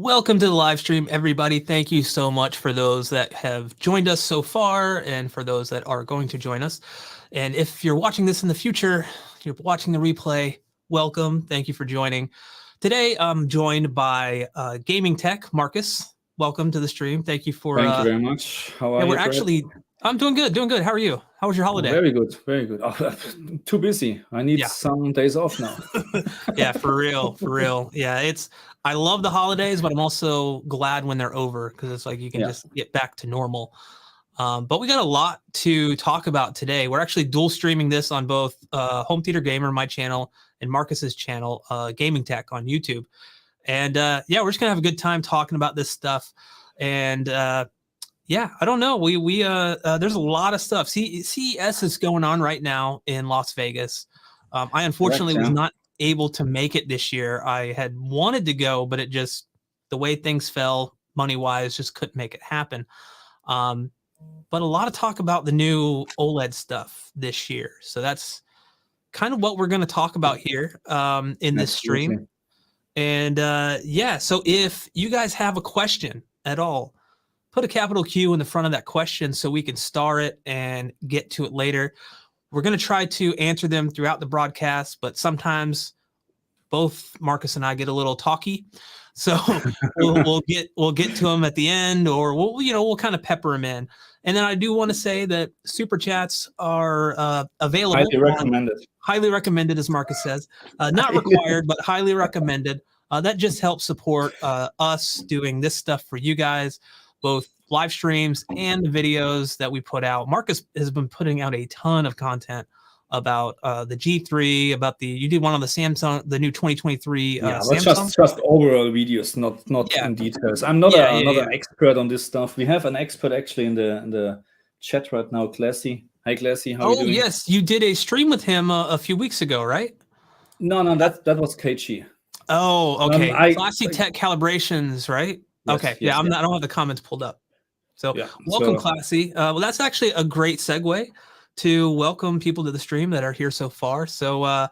Welcome to the live stream, everybody. Thank you so much for those that have joined us so far and for those that are going to join us. And if you're watching this in the future, you're watching the replay, welcome. Thank you for joining. Today, I'm joined by Gaming Tech, Marcus. Welcome to the stream. Thank you for... Thank you very much. How are you? I'm doing good, doing good. How are you? How was your holiday? Very good, very good. Oh, too busy. I need some days off now. Yeah, for real, for real. Yeah, I love the holidays, but I'm also glad when they're over because it's like you can just get back to normal. But we got a lot to talk about today. We're actually dual streaming this on both Home Theater Gamer, my channel, and Marcus's channel, Gaming Tech on YouTube. And yeah, we're just gonna have a good time talking about this stuff. And yeah, I don't know. There's a lot of stuff. CES is going on right now in Las Vegas. I unfortunately was not able to make it this year. I had wanted to go, but it just, the way things fell money-wise, just couldn't make it happen. But a lot of talk about the new OLED stuff this year. So that's kind of what we're going to talk about here in this stream. And yeah, so if you guys have a question at all, put a capital Q in the front of that question so we can star it and get to it later. We're going to try to answer them throughout the broadcast, but sometimes both Marcus and I get a little talky. So we'll get to them at the end, or we'll kind of pepper them in. And then I do want to say that super chats are available. Highly recommended. Highly recommended, as Marcus says. Not required, but highly recommended. That just helps support us doing this stuff for you guys, both live streams and the videos that we put out. Marcus has been putting out a ton of content about the G3, about you did one on the Samsung, the new 2023 Samsung. Just overall videos, not in details. I'm not an expert on this stuff. We have an expert actually in the chat right now, Classy. Hi, Classy. How are you doing? Yes, you did a stream with him a few weeks ago, right? No, that was KG. Oh, okay. Classy Tech Calibrations, right? Yes, okay, yes, I don't have the comments pulled up. So welcome, Classy. Well, that's actually a great segue to welcome people to the stream that are here so far. So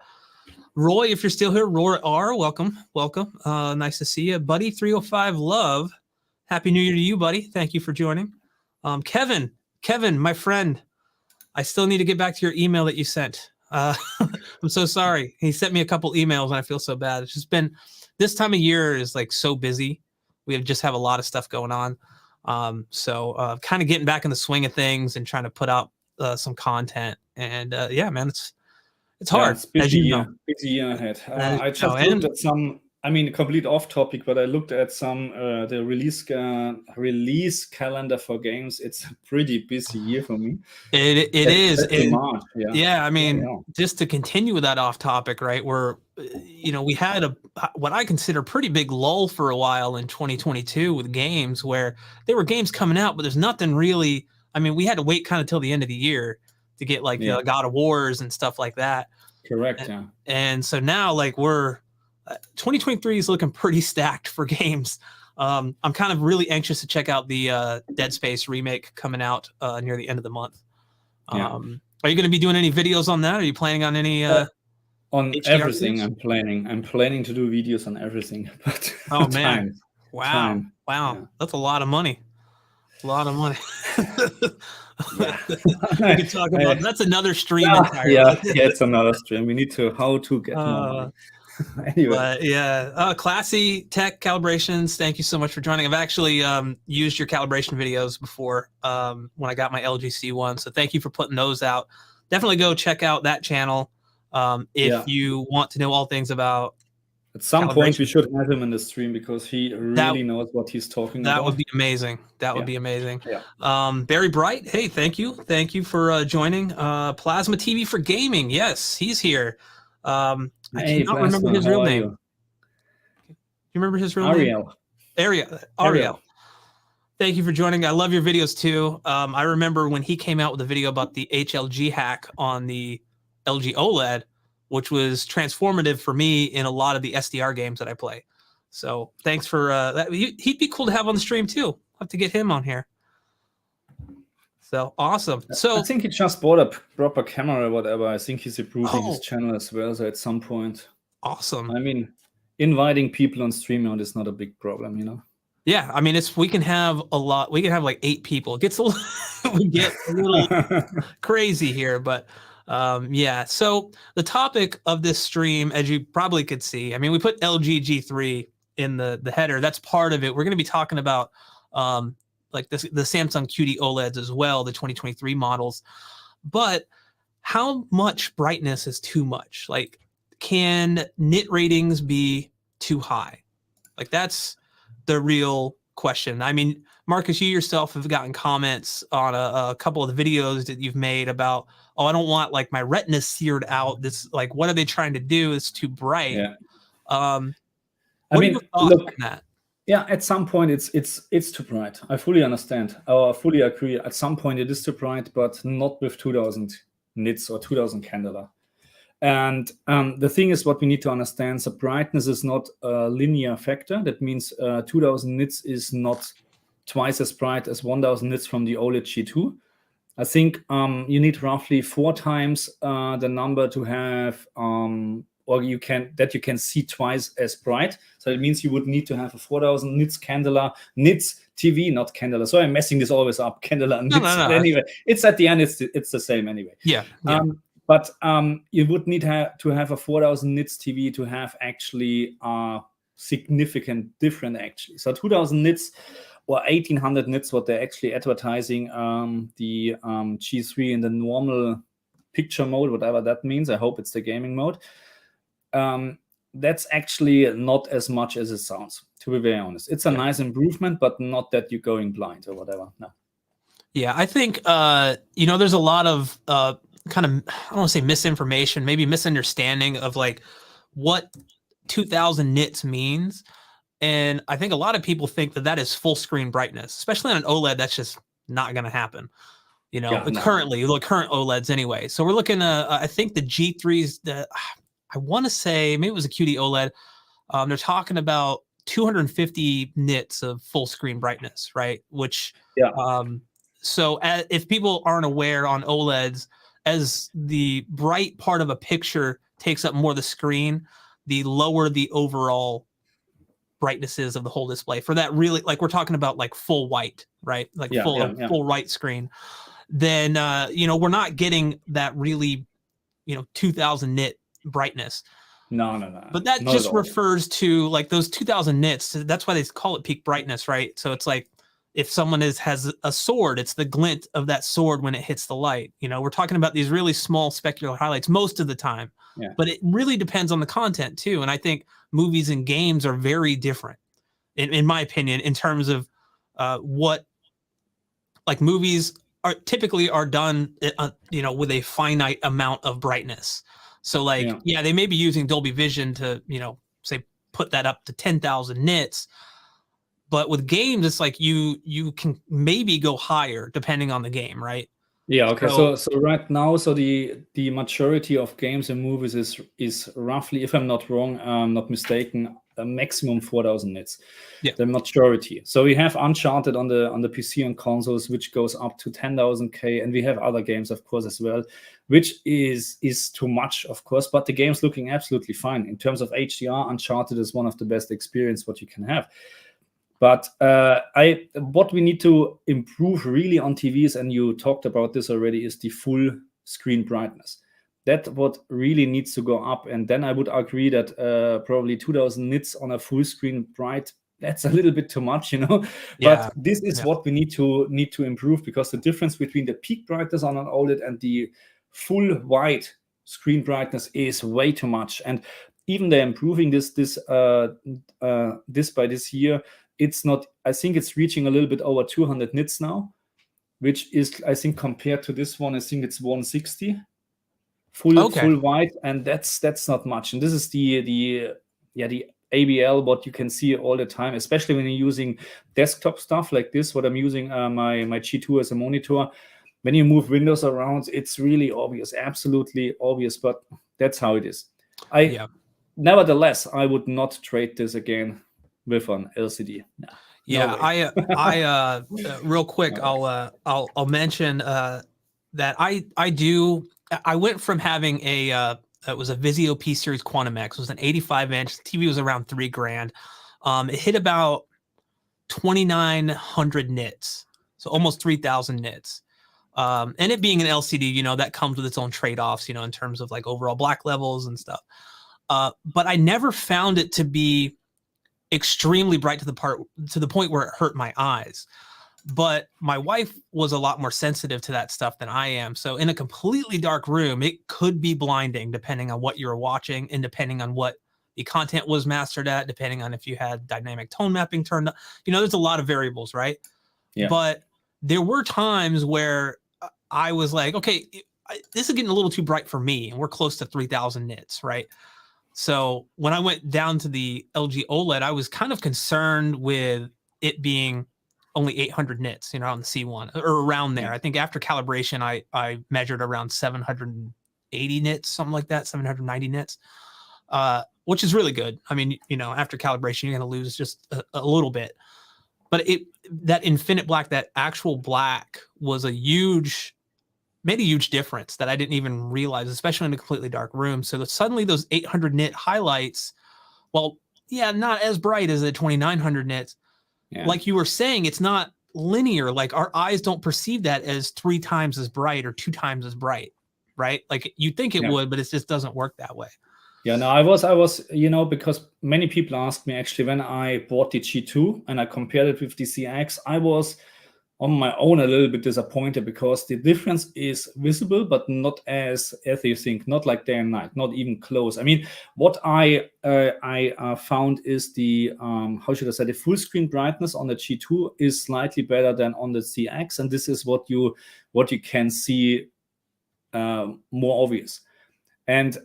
Roy, if you're still here, Roy R, welcome. Nice to see you. Buddy 305 Love, Happy New Year to you, buddy. Thank you for joining. Kevin, my friend, I still need to get back to your email that you sent. I'm so sorry. He sent me a couple emails and I feel so bad. It's just been, this time of year is like so busy. We just have a lot of stuff going on. So kind of getting back in the swing of things and trying to put out some content. And yeah, man, it's hard. It's busy, busy year ahead. I just looked at some, complete off topic, but I looked at some the release calendar for games. It's a pretty busy year for me. It is. March, just to continue with that off topic, right? We had what I consider pretty big lull for a while in 2022 with games where there were games coming out, but there's nothing really. We had to wait kind of till the end of the year to get like God of Wars and stuff like that. Correct. And so now like 2023 is looking pretty stacked for games. I'm kind of really anxious to check out the Dead Space remake coming out near the end of the month. Are you going to be doing any videos on that? Are you planning on any? On everything, I'm planning to do videos on everything. But oh man, wow, yeah. That's a lot of money. That's another stream. It's another stream. We need to how to get more money. Anyway. But Classy Tech Calibrations, thank you so much for joining. I've actually used your calibration videos before when I got my LG C1, so thank you for putting those out. Definitely go check out that channel if you want to know all things about. At some point, we should have him in the stream because he really knows what he's talking about. That would be amazing. Would be amazing. Barry Bright, hey, thank you for joining. Plasma TV for Gaming, yes, he's here. I cannot remember his real name. Do you remember his real name? Ariel. Thank you for joining. I love your videos too. I remember when he came out with a video about the HLG hack on the LG OLED, which was transformative for me in a lot of the SDR games that I play. So thanks for that. He'd be cool to have on the stream too. I'll have to get him on here. So awesome. So I think he just bought a proper camera or whatever. I think he's improving his channel as well. So at some point. Awesome. Inviting people on StreamYard is not a big problem, Yeah, I mean, we can have a lot. We can have like 8 people. It gets a little, we get a little crazy here, but yeah. So the topic of this stream, as you probably could see, I mean, we put LG G3 in the header. That's part of it. We're going to be talking about like the Samsung QD-OLEDs as well, the 2023 models. But how much brightness is too much? Like, can nit ratings be too high? Like, that's the real question. I mean, Marcus, you yourself have gotten comments on a couple of the videos that you've made about, oh, I don't want like my retina seared out. This, like, what are they trying to do? It's too bright. Yeah. What I mean, are your thoughts look, on that? Yeah, at some point it's too bright. I fully understand. I fully agree. At some point it is too bright, but not with 2000 nits or 2000 candela. And the thing is, what we need to understand, the brightness is not a linear factor. That means 2000 nits is not twice as bright as 1000 nits from the OLED G2. I think you need roughly 4 times the number to have, or you can see twice as bright. So it means you would need to have a 4000 nits candela, nits TV, not candela. So I'm messing this always up, candela and nits. No. Anyway, it's at the end, it's the same anyway. Yeah. But you would need to have a 4000 nits TV to have actually significant different actually. So 2000 nits or 1800 nits, what they're actually advertising, the G3 in the normal picture mode, whatever that means. I hope it's the gaming mode. That's actually not as much as it sounds, to be very honest. It's a nice improvement, but not that you're going blind or whatever. No. Yeah, I think there's a lot of kind of, I don't want to say misinformation, maybe misunderstanding of like what 2000 nits means. And I think a lot of people think that is full screen brightness, especially on an OLED. That's just not going to happen. Currently, the current OLEDs anyway. So we're looking at, I think the G3s, I want to say maybe it was a QD OLED. They're talking about 250 nits of full screen brightness, right? Which, so if people aren't aware on OLEDs, as the bright part of a picture takes up more of the screen, the lower the overall brightness is of the whole display. For that, really, like we're talking about like full white, right? Like full white screen. Then we're not getting that really 2000 nit brightness. No. But that just refers to like those 2000 nits. That's why they call it peak brightness, right? So it's like if someone has a sword, it's the glint of that sword when it hits the light. We're talking about these really small specular highlights most of the time. Yeah. But it really depends on the content too. And I think movies and games are very different, in my opinion, in terms of what like movies are typically done, with a finite amount of brightness. So like, they may be using Dolby Vision to, say put that up to 10,000 nits. But with games, it's like you can maybe go higher depending on the game, right? Yeah. Okay. So right now, the majority of games and movies is roughly, if I'm not wrong, not mistaken, a maximum 4000 nits. Yeah. The majority. So we have Uncharted on the PC and consoles, which goes up to 10,000K, and we have other games, of course, as well, which is too much, of course. But the game's looking absolutely fine in terms of HDR. Uncharted is one of the best experience what you can have. But what we need to improve really on TVs, and you talked about this already, is the full screen brightness. That's what really needs to go up. And then I would agree that probably 2000 nits on a full screen bright, that's a little bit too much, But this is what we need to improve, because the difference between the peak brightness on an OLED and the full white screen brightness is way too much. And even they're improving this by this year. It's not, I think it's reaching a little bit over 200 nits now, which is, I think, compared to this one, I think it's 160 full white, and that's not much. And this is the ABL, what you can see all the time, especially when you're using desktop stuff like this, what I'm using my G2 as a monitor. When you move windows around, it's really obvious, absolutely obvious, but that's how it is. Nevertheless, I would not trade this again with an LCD. No. I real quick, I'll mention that I went from having it was a Vizio P Series Quantum X. It was an 85-inch TV, was around $3,000. It hit about 2,900 nits, so almost 3,000 nits. And it being an LCD, you know, that comes with its own trade-offs, you know, in terms of like overall black levels and stuff. But I never found it to be extremely bright to the point where it hurt my eyes. But my wife was a lot more sensitive to that stuff than I am. So in a completely dark room, it could be blinding depending on what you were watching and depending on what the content was mastered at, depending on if you had dynamic tone mapping turned up. You know, there's a lot of variables, right? Yeah. But there were times where I was like, okay, this is getting a little too bright for me. And we're close to 3,000 nits, right? So when I went down to the LG OLED, I was kind of concerned with it being only 800 nits, you know, on the C1 or around there. I think after calibration, I measured around 780 nits, something like that, 790 nits, which is really good. I mean, you know, after calibration, you're going to lose just a little bit. But that infinite black, that actual black was made a huge difference that I didn't even realize, especially in a completely dark room. So suddenly those 800 nit highlights, well, yeah, not as bright as the 2,900 nits. Yeah. Like you were saying, it's not linear. Like our eyes don't perceive that as 3 times as bright or 2 times as bright, right? Like you think it would, but it just doesn't work that way. Yeah, no, I was, you know, because many people asked me actually when I bought the G2 and I compared it with the CX, I was on my own a little bit disappointed because the difference is visible, but not as you think, not like day and night, not even close. I mean, what I found is the, how should I say, the full screen brightness on the G2 is slightly better than on the CX. And this is what you can see more obvious. And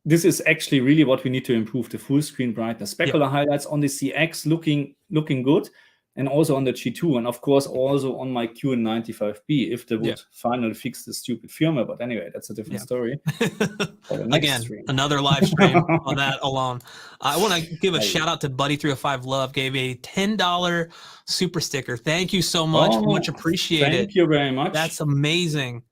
this is actually really what we need to improve, the full screen brightness. Specular highlights on the CX looking good. And also on the G2, and of course also on my QN95B, if they would finally fix the stupid firmware. But anyway, that's a different story. Again, another live stream on that alone. I want to give a shout out to Buddy305 Love, gave a $10 super sticker. Thank you so much. Much appreciated. Thank you very much. That's amazing.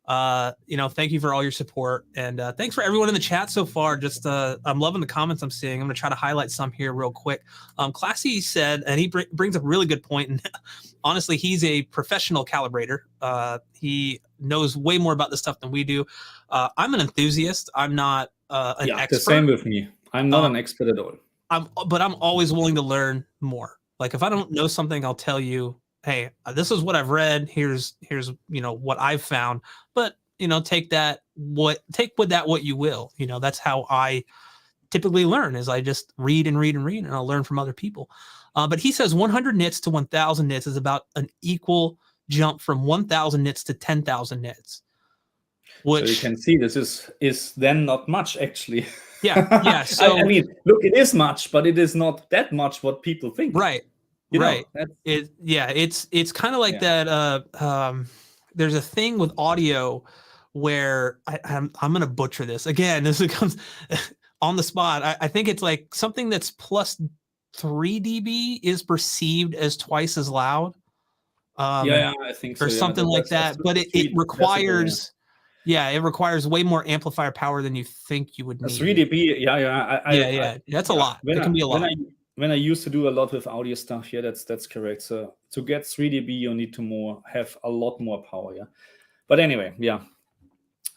You know, thank you for all your support, and thanks for everyone in the chat so far. Just I'm loving the comments I'm seeing. I'm gonna try to highlight some here real quick. Classy said, and he brings up a really good point, and honestly, he's a professional calibrator. He knows way more about this stuff than we do. I'm an enthusiast. I'm not an expert. The same with me. I'm not an expert at all. But I'm always willing to learn more. Like if I don't know something, I'll tell you, hey, this is what I've read. Here's you know what I've found. But you know, take with that what you will. You know, that's how I typically learn. Is I just read and read and read, and I'll learn from other people. But he says 100 nits to 1,000 nits is about an equal jump from 1,000 nits to 10,000 nits. Which so you can see this is then not much actually. Yeah. So I mean, look, it is much, but it is not that much what people think. Right. It's kind of like that. There's a thing with audio where I'm gonna butcher this again. This comes on the spot. I think it's like something that's plus 3 dB is perceived as twice as loud. I think so. Or something like that. But it requires. Yeah, it requires way more amplifier power than you think you would need. 3 dB. That's a lot. It can be a lot. When I used to do a lot with audio stuff, that's correct. So to get 3 dB, you need to have a lot more power. But anyway,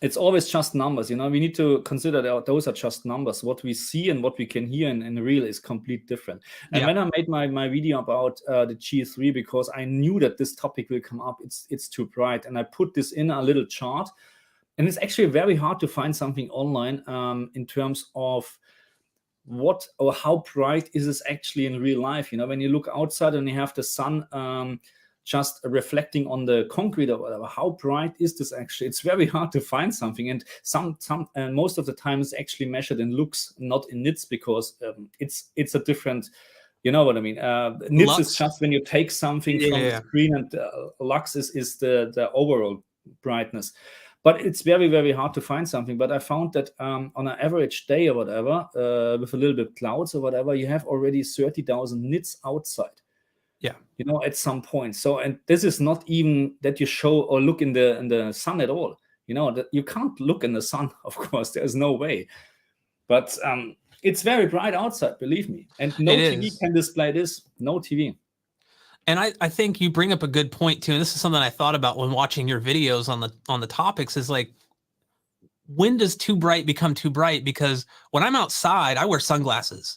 it's always just numbers. You know, we need to consider that those are just numbers. What we see and what we can hear in real is completely different. And when I made my video about the G3, because I knew that this topic will come up, it's too bright, and I put this in a little chart. And it's actually very hard to find something online in terms of what or how bright is this actually in real life. You know, when you look outside and you have the sun just reflecting on the concrete or whatever, how bright is this actually? It's very hard to find something. And most of the time it's actually measured in lux, not in nits, because it's a different, you know what I mean? Nits lux is just when you take something from the screen, and lux is the overall brightness. But it's very, very hard to find something. But I found that on an average day or whatever, with a little bit clouds or whatever, you have already 30,000 nits outside. Yeah, you know, at some point. So, and this is not even that you show or look in the sun at all. You know, that you can't look in the sun. Of course, there's no way. But it's very bright outside, believe me. And no TV can display this. No TV. And I think you bring up a good point too. And this is something I thought about when watching your videos on the topics, is like, when does too bright become too bright? Because when I'm outside, I wear sunglasses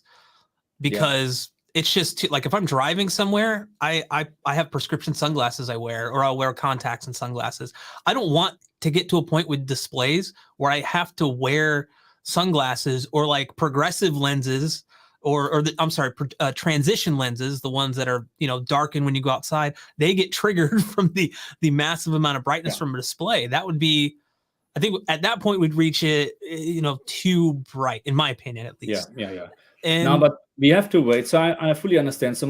because it's just too, like, if I'm driving somewhere, I have prescription sunglasses I wear, or I'll wear contacts and sunglasses. I don't want to get to a point with displays where I have to wear sunglasses, or like progressive lenses, or transition lenses, the ones that are, darken when you go outside. They get triggered from the massive amount of brightness from a display. That would be, I think at that point we'd reach it, too bright, in my opinion, at least. Yeah. And no, but we have to wait. So I fully understand. So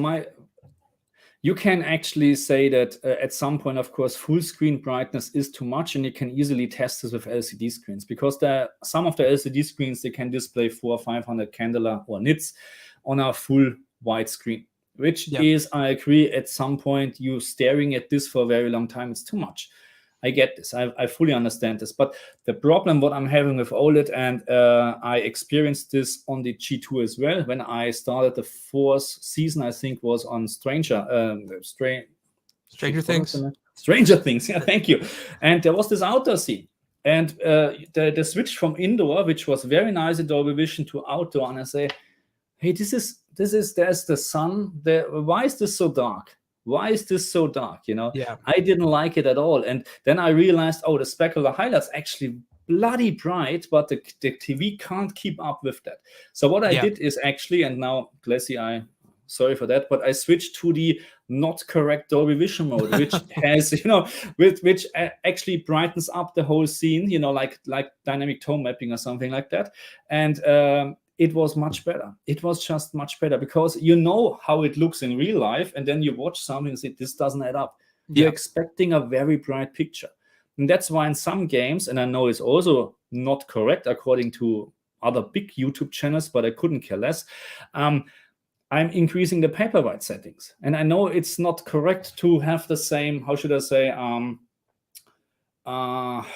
you can actually say that at some point, of course, full screen brightness is too much, and you can easily test this with LCD screens, because some of the LCD screens, they can display 400 or 500 candela or nits on a full wide screen, which is, I agree, at some point you staring at this for a very long time, it's too much. I get this. I fully understand this. But the problem what I'm having with OLED, and I experienced this on the G2 as well, when I started the 4th season, I think, was on Stranger Things. Stranger Things, yeah, thank you. And there was this outdoor scene. And the switch from indoor, which was very nice in Dolby Vision, to outdoor, and I say, hey, there's the sun. Why is this so dark? Why is this so dark? I didn't like it at all. And then I realized, the specular highlights actually bloody bright, but the TV can't keep up with that. So what I did is actually, and now, Glassy, sorry for that, but I switched to the not correct Dolby Vision mode, which has, which actually brightens up the whole scene, like dynamic tone mapping or something like that. And it was much better. It was just much better, because you know how it looks in real life, and then you watch something and say, this doesn't add up. You're expecting a very bright picture. And that's why in some games, and I know it's also not correct according to other big YouTube channels, but I couldn't care less, I'm increasing the paper white settings. And I know it's not correct to have the same, how should I say,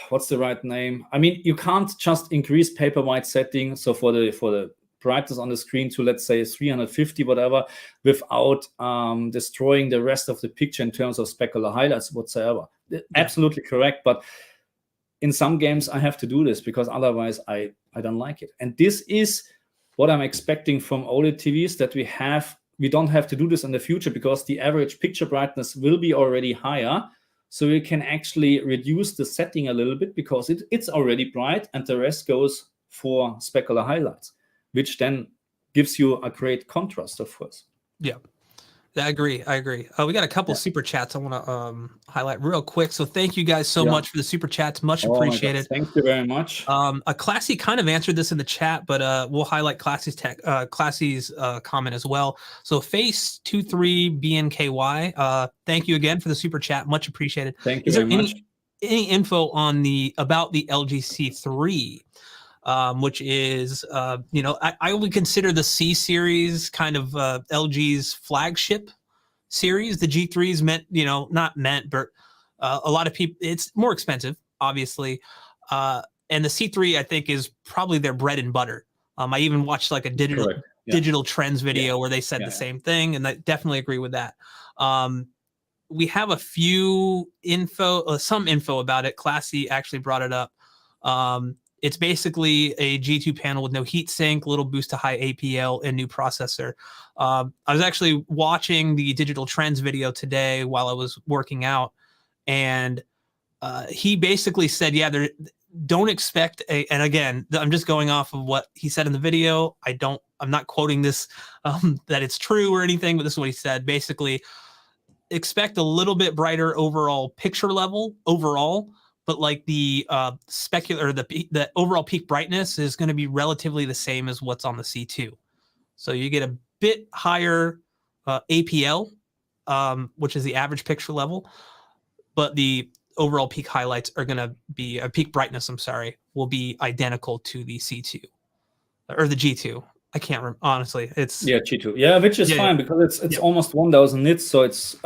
what's the right name? I mean, you can't just increase paper white setting, so for the brightness on the screen to, let's say, 350 whatever, without destroying the rest of the picture in terms of specular highlights whatsoever. Absolutely correct, but in some games I have to do this, because otherwise I don't like it. And this is what I'm expecting from OLED TVs, that we don't have to do this in the future, because the average picture brightness will be already higher. So you can actually reduce the setting a little bit, because it's already bright, and the rest goes for specular highlights, which then gives you a great contrast, of course. Yeah, I agree. We got a couple super chats I want to highlight real quick. So thank you guys so much for the super chats. Much appreciated. Thank you very much. A Classy kind of answered this in the chat, but we'll highlight Classy's comment as well. So Face23BNKY, thank you again for the super chat. Much appreciated. Thank you very much. Any info on about the LG C3? Which is, I would consider the C series kind of LG's flagship series. The G3 is but a lot of people, it's more expensive, obviously. And the C3, I think, is probably their bread and butter. I even watched like a digital trends video where they said the same thing, and I definitely agree with that. We have a few some info about it. Classy actually brought it up. It's basically a G2 panel with no heat sink, little boost to high APL, and new processor. I was actually watching the digital trends video today while I was working out, and he basically said, don't expect and again, I'm just going off of what he said in the video. I'm not quoting this, that it's true or anything, but this is what he said. Basically, expect a little bit brighter overall picture level overall, but like the the overall peak brightness is going to be relatively the same as what's on the C2. So you get a bit higher APL, which is the average picture level, but the overall peak highlights are going to be peak brightness. Will be identical to the C2 or the G2. I can't remember, honestly. It's G2, which is fine because it's almost 1000 nits, so it's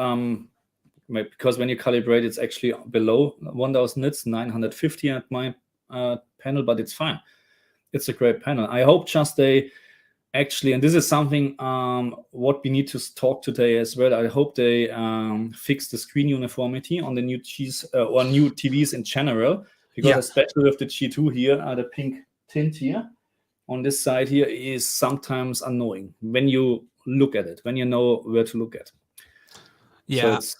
because when you calibrate, it's actually below 1000 nits, 950 at my panel, but it's fine. It's a great panel. I hope just they actually, and this is something what we need to talk today as well. I hope they fix the screen uniformity on the new or new TVs in general, because especially with the G2 here, the pink tint here on this side here is sometimes annoying when you look at it, when you know where to look at. Yeah, so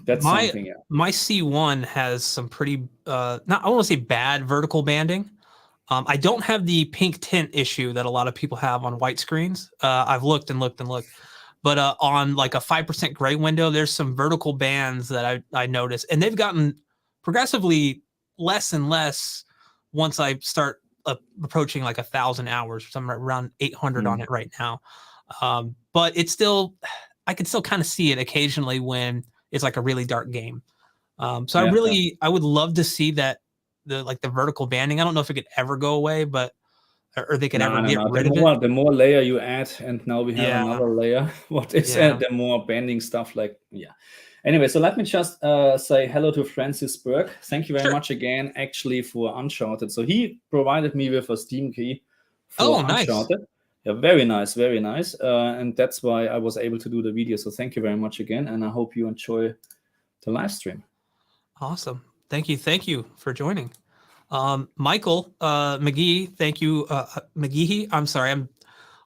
that's something. Yeah, my C1 has some pretty I don't want to say bad vertical banding. I don't have the pink tint issue that a lot of people have on white screens. I've looked and looked and looked, but on like a 5% gray window, there's some vertical bands that I noticed, and they've gotten progressively less and less once I start approaching like 1,000 hours. So I'm around 800 on it right now. But it's still, I can still kind of see it occasionally when it's like a really dark game. So I would love to see that the vertical banding. I don't know if it could ever go away, but or they could ever get rid of it. The more layer you add, and now we have another layer. What is the more banding stuff like? Yeah. Anyway, so let me just say hello to Francis Burke. Thank you very much again, actually, for Uncharted. So he provided me with a Steam key for Uncharted. Nice. Yeah, very nice, very nice. And that's why I was able to do the video. So thank you very much again, and I hope you enjoy the live stream. Awesome. Thank you for joining. Michael McGee, thank you. McGee, I'm sorry.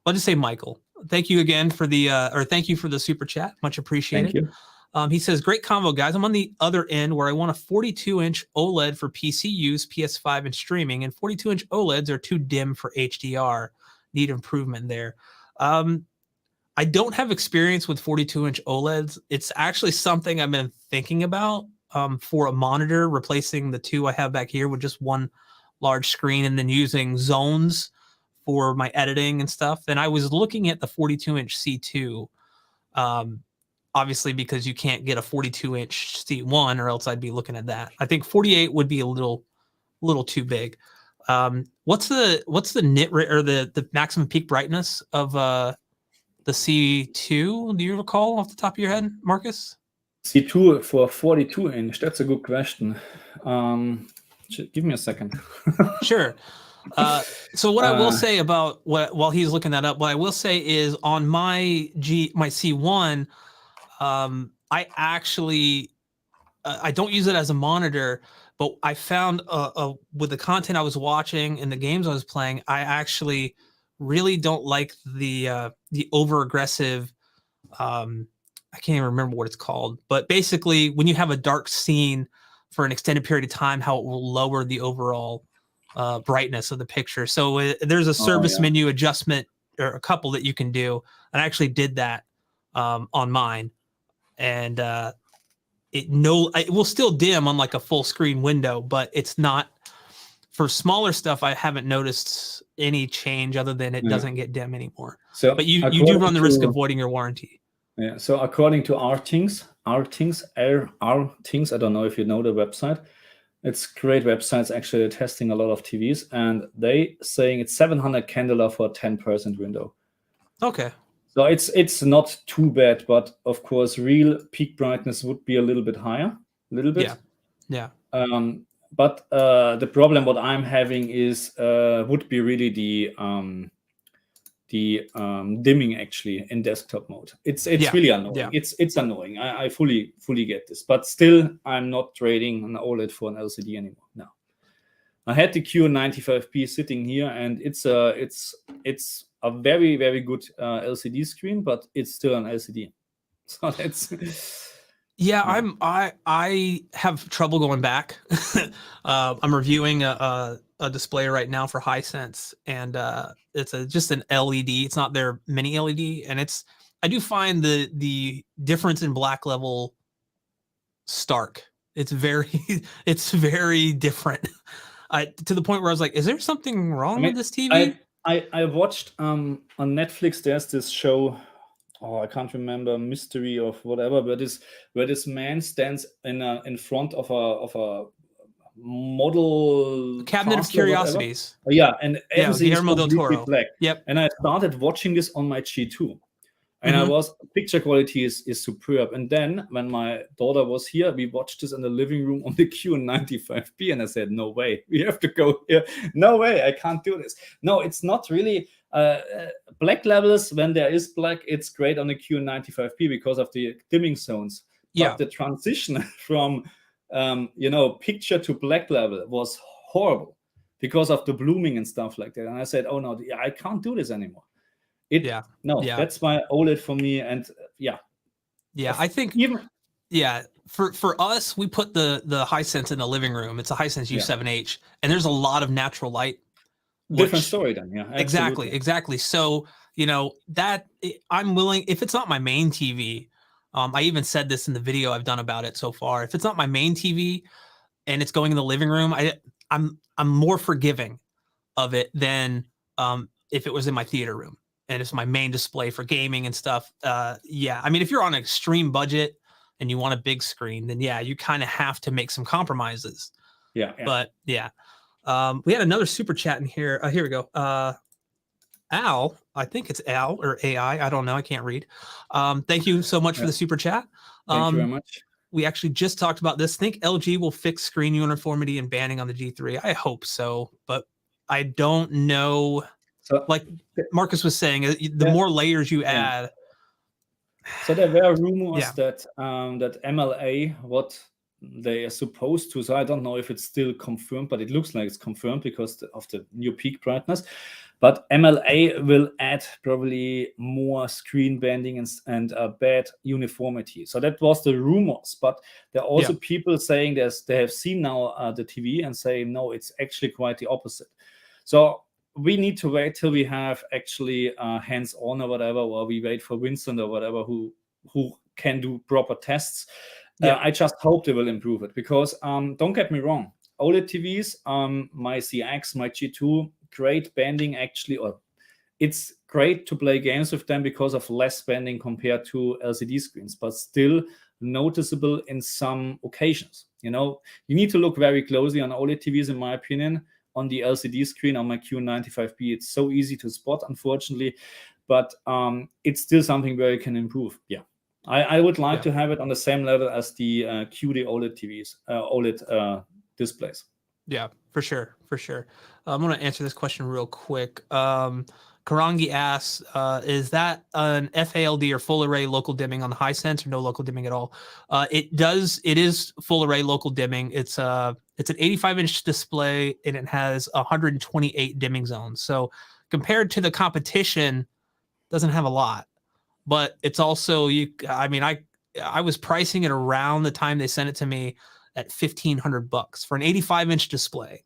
I'll just say Michael. Thank you again for thank you for the super chat. Much appreciated. Thank you. He says, great convo, guys. I'm on the other end where I want a 42-inch OLED for PC use, PS5, and streaming, and 42-inch OLEDs are too dim for HDR. Need improvement there. I don't have experience with 42-inch OLEDs. It's actually something I've been thinking about for a monitor, replacing the two I have back here with just one large screen, and then using zones for my editing and stuff. And I was looking at the 42-inch C2, obviously because you can't get a 42-inch C1, or else I'd be looking at that. I think 48 would be a little too big. What's the nit rate or the maximum peak brightness of the C2? Do you recall off the top of your head, Marcus? C2 for 42-inch. That's a good question. Give me a second. Sure. So what I will say about while he's looking that up, what I will say is on my C1, I actually I don't use it as a monitor, but I found with the content I was watching and the games I was playing, I actually really don't like the over aggressive. I can't even remember what it's called, but basically when you have a dark scene for an extended period of time, how it will lower the overall brightness of the picture. So there's a service menu adjustment, or a couple that you can do. And I actually did that on mine, and it will still dim on like a full screen window, but it's not for smaller stuff. I haven't noticed any change other than it doesn't get dim anymore. So, but you do run the risk of voiding your warranty. Yeah. So according to RThings, I don't know if you know the website. It's great websites actually testing a lot of TVs, and they saying it's 700 candela for a 10% window. Okay. So it's not too bad, but of course, real peak brightness would be a little bit higher, a little bit. Yeah. But the problem what I'm having is would be really the dimming actually in desktop mode. It's really annoying. Yeah. It's annoying. I fully get this, but still I'm not trading an OLED for an LCD anymore. No, I had the Q95P sitting here, and it's a very, very good LCD screen, but it's still an LCD. So that's I have trouble going back. I'm reviewing a display right now for Hisense, and it's just an LED. It's not their mini LED, and I do find the difference in black level stark. It's very different. To the point where I was like, is there something wrong with this TV? I watched on Netflix. There's this show. Oh, I can't remember, Mystery of whatever, but where this man stands in front of a model cabinet of curiosities. Oh, yeah, and everything is completely black. Yep. And I started watching this on my G2, And picture quality is superb. And then when my daughter was here, we watched this in the living room on the Q95p, and I said, no way, we have to go here. No way, I can't do this. No, it's not really black levels. When there is black, it's great on the Q95p because of the dimming zones. But the transition from picture to black level was horrible because of the blooming and stuff like that. And I said, oh no, I can't do this anymore. That's my OLED for me. And I think for us, we put the Hisense in the living room. It's a Hisense U7H, and there's a lot of natural light. Different story then. Exactly. So that I'm willing, if it's not my main TV, I even said this in the video I've done about it so far, if it's not my main TV and it's going in the living room, I'm more forgiving of it than if it was in my theater room and it's my main display for gaming and stuff. I mean, if you're on an extreme budget and you want a big screen, then you kind of have to make some compromises. But we had another super chat in here. Here we go. Al, I think it's Al or AI. I don't know. I can't read. Thank you so much for the super chat. Thank you very much. We actually just talked about this. Think LG will fix screen uniformity and banning on the G3. I hope so, but I don't know. So, like Marcus was saying, the more layers you add. So there were rumors that that MLA, what they are supposed to. So I don't know if it's still confirmed, but it looks like it's confirmed because of the new peak brightness. But MLA will add probably more screen bending and bad uniformity. So that was the rumors. But there are also people saying they have seen now the TV and say, no, it's actually quite the opposite. So we need to wait till we have actually hands-on or whatever, or we wait for Winston or whatever who can do proper tests. I just hope they will improve it because don't get me wrong, OLED TVs, my CX, my G2, great bending actually, or it's great to play games with them because of less bending compared to LCD screens, but still noticeable in some occasions. You need to look very closely on OLED TVs, in my opinion. On the LCD screen on my Q95p, it's so easy to spot, unfortunately, but it's still something where you can improve. I would like to have it on the same level as the QD-OLED TVs, OLED displays. Yeah, for sure. I'm going to answer this question real quick. Karangi asks, is that an FALD or full array local dimming on the Hisense or no local dimming at all? It is full array local dimming. It's an 85-inch display and it has 128 dimming zones. So compared to the competition, doesn't have a lot. But it's also I was pricing it around the time they sent it to me at $1,500 for an 85-inch display,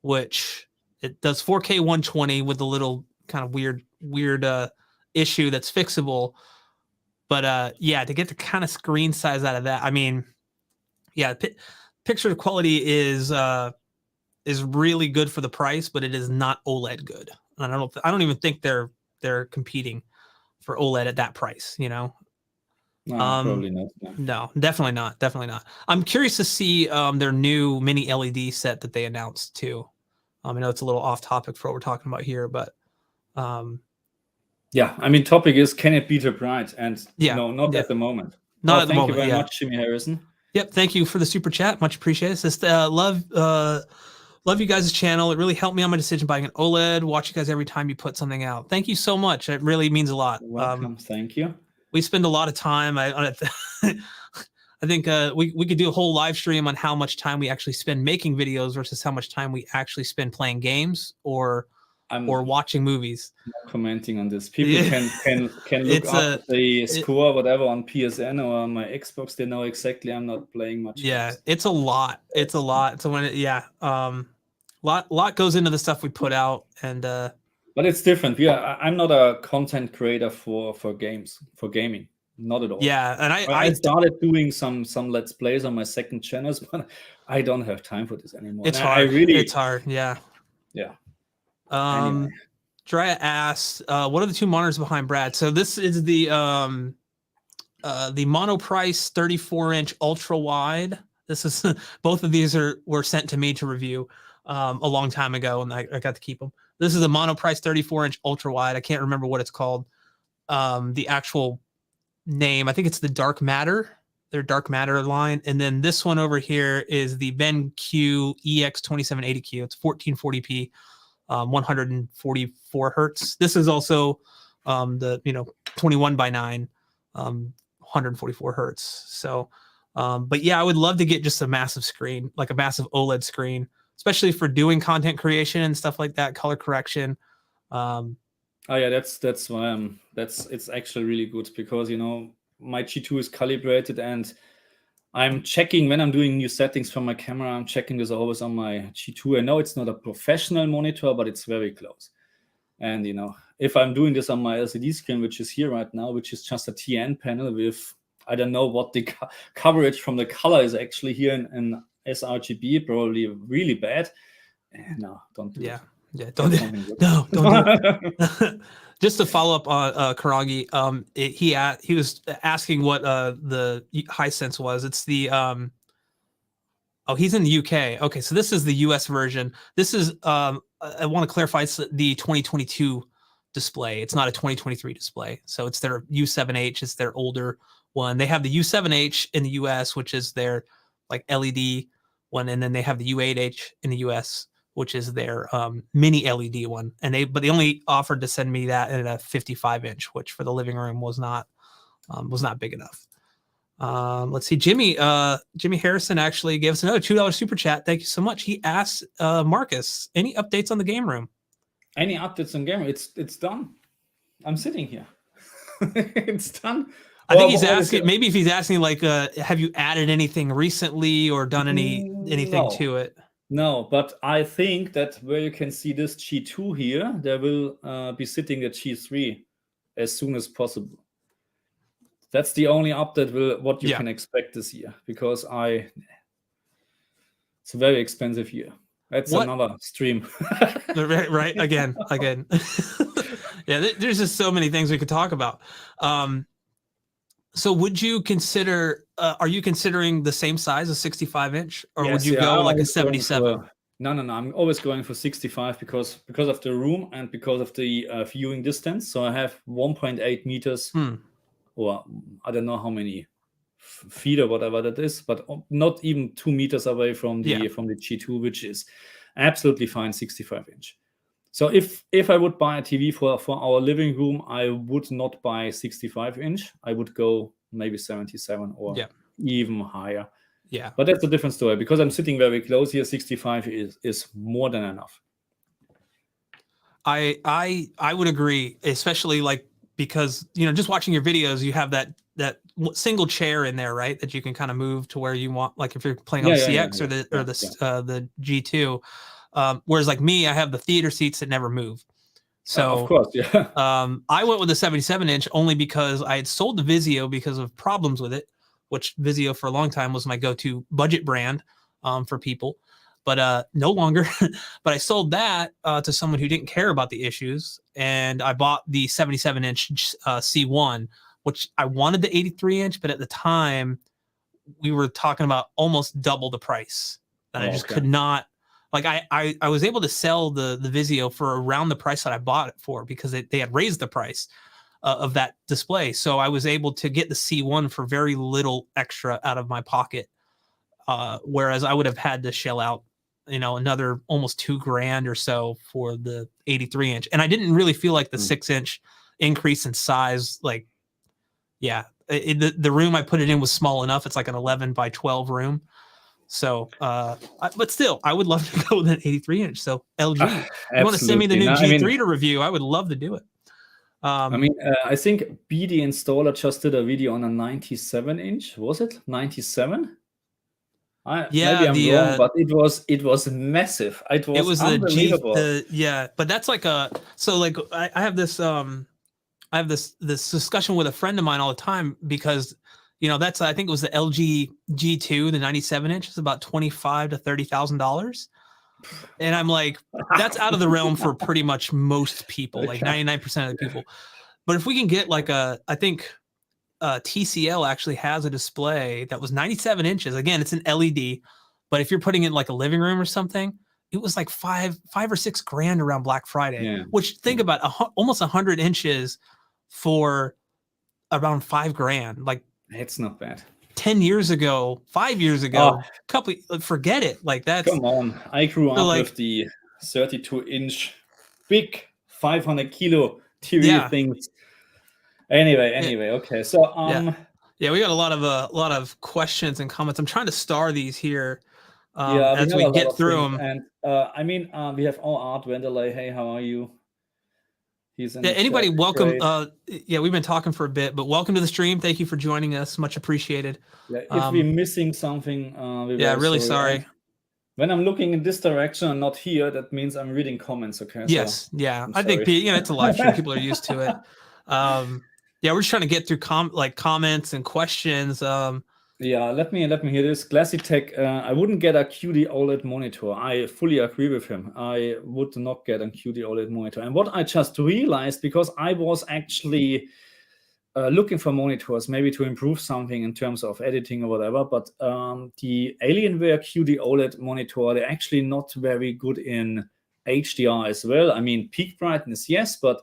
which it does 4K 120 with a little kind of weird issue that's fixable. But to get the kind of screen size out of that, I mean, picture quality is really good for the price, but it is not OLED good. And I don't even think they're competing for OLED at that price, No, probably not. No, definitely not. I'm curious to see their new mini LED set that they announced too. I know it's a little off topic for what we're talking about here, but topic is, can it beat a bright? And no, not at the moment. Not at the moment. Thank you very much, Jimmy Harrison. Yep, thank you for the super chat. Much appreciated. Just love you guys' channel. It really helped me on my decision buying an OLED. Watch you guys every time you put something out. Thank you so much. It really means a lot. Welcome. Thank you. We spend a lot of time. I think we could do a whole live stream on how much time we actually spend making videos versus how much time we actually spend playing games or watching movies. Not commenting on this. People can look up the score, whatever, on PSN or on my Xbox. They know exactly I'm not playing much. Yeah, games. It's a lot. So when lot goes into the stuff we put out, and but it's different. I'm not a content creator for games, for gaming. Not at all. Yeah, and I started doing some Let's Plays on my second channels, but I don't have time for this anymore. It's hard. It's hard. Yeah. Anyway. Drea asks, what are the two monitors behind Brad? So this is the Monoprice 34-inch ultra wide. This is both of these were sent to me to review a long time ago, and I got to keep them. This is a Monoprice 34-inch ultra wide. I can't remember what it's called. the actual name. I think it's the Dark Matter, their Dark Matter line. And then this one over here is the BenQ EX2780Q. It's 1440p, 144 hertz. This is also the 21:9, 144 hertz. So, but yeah, I would love to get just a massive screen, like a massive OLED screen, especially for doing content creation and stuff like that, color correction. Oh yeah, that's why it's actually really good, because my G2 is calibrated, and I'm checking when I'm doing new settings for my camera. I'm checking this always on my G2. I know it's not a professional monitor, but it's very close. And if I'm doing this on my LCD screen, which is here right now, which is just a TN panel with, I don't know what the coverage from the color is actually here in sRGB, probably really bad. No, don't do it. Yeah, don't do it. Just to follow up on Karagi, he was asking what the Hisense was. It's the he's in the UK. Okay, so this is the US version. This is I want to clarify, it's the 2022 display. It's not a 2023 display. So it's their U7H. It's their older one. They have the U7H in the US, which is their like LED one, and then they have the U8H in the US, which is their mini LED one. And they only offered to send me that in a 55-inch, which for the living room was not big enough. Let's see. Jimmy Harrison actually gave us another $2 super chat. Thank you so much. He asked Marcus, any updates on the game room? Any updates on game room? It's done. I'm sitting here. It's done. I think he's asking, maybe if he's asking like, have you added anything recently or done anything to it? No, but I think that where you can see this G2 here, there will be sitting a G3 as soon as possible. That's the only update what you can expect this year, because it's a very expensive year. That's another stream. right. Again. Yeah, there's just so many things we could talk about. So would you consider, are you considering the same size, a 65-inch, or would you go like a 77? No. I'm always going for 65 because of the room and because of the viewing distance. So I have 1.8 meters, or I don't know how many feet or whatever that is, but not even 2 meters away from the G2, which is absolutely fine, 65-inch. So if I would buy a TV for our living room, I would not buy 65-inch. I would go maybe 77 or even higher. Yeah. But that's a different story. Because I'm sitting very close here, 65 is more than enough. I would agree, especially like because just watching your videos, you have that single chair in there, right? That you can kind of move to where you want, like if you're playing on the CX or the G2. Whereas like me, I have the theater seats that never move. So of course, I went with the 77-inch only because I had sold the Vizio because of problems with it, which Vizio for a long time was my go-to budget brand for people, but no longer. But I sold that to someone who didn't care about the issues, and I bought the 77-inch C1, which I wanted the 83-inch, but at the time we were talking about almost double the price, and I just could not. Like I was able to sell the Vizio for around the price that I bought it for, because they had raised the price of that display. So I was able to get the C1 for very little extra out of my pocket. Whereas I would have had to shell out, another almost $2,000 or so for the 83-inch. And I didn't really feel like the 6-inch increase in size. Like, the room I put it in was small enough. It's like an 11 by 12 room. So, but still, I would love to go with an 83-inch. So LG, you want to send me the new G3 to review? I would love to do it. I think BD Installer just did a video on a 97-inch. Was it 97? Maybe I'm wrong, but it was massive. It was unbelievable. But that's like I have this this discussion with a friend of mine all the time, because that's, I think it was the LG G2, the 97-inch is about $25,000 to $30,000. And I'm like, that's out of the realm for pretty much most people, like 99% of the people. But if we can get like I think TCL actually has a display that was 97 inches. Again, it's an LED, but if you're putting it in like a living room or something, it was like $5 or $6 grand around Black Friday, which think about almost 100 inches for around $5,000. Like, it's not bad. 10 years ago, 5 years ago, forget it. Like, that's, come on. I grew up like, with the 32-inch big 500 kilo TV things. Anyway, okay. So yeah, we got a lot of questions and comments. I'm trying to star these here yeah, as we get through them. And I mean, we have all Art Vanderlei. Hey, how are you? He's in anybody welcome. Yeah, we've been talking for a bit, but welcome to the stream. Thank you for joining us. Much appreciated. Yeah, if we're missing something, we're really sorry. When I'm looking in this direction and not here, that means I'm reading comments. Okay. Yes. So yeah. I think it's a live stream. People are used to it. Yeah, we're just trying to get through comments and questions. Yeah, let me hear this. Classic Tech, I wouldn't get a QD-OLED monitor. I fully agree with him. I would not get a QD-OLED monitor. And what I just realized, because I was actually looking for monitors, maybe to improve something in terms of editing or whatever, but the Alienware QD-OLED monitor, they're actually not very good in HDR as well. I mean, peak brightness, yes, but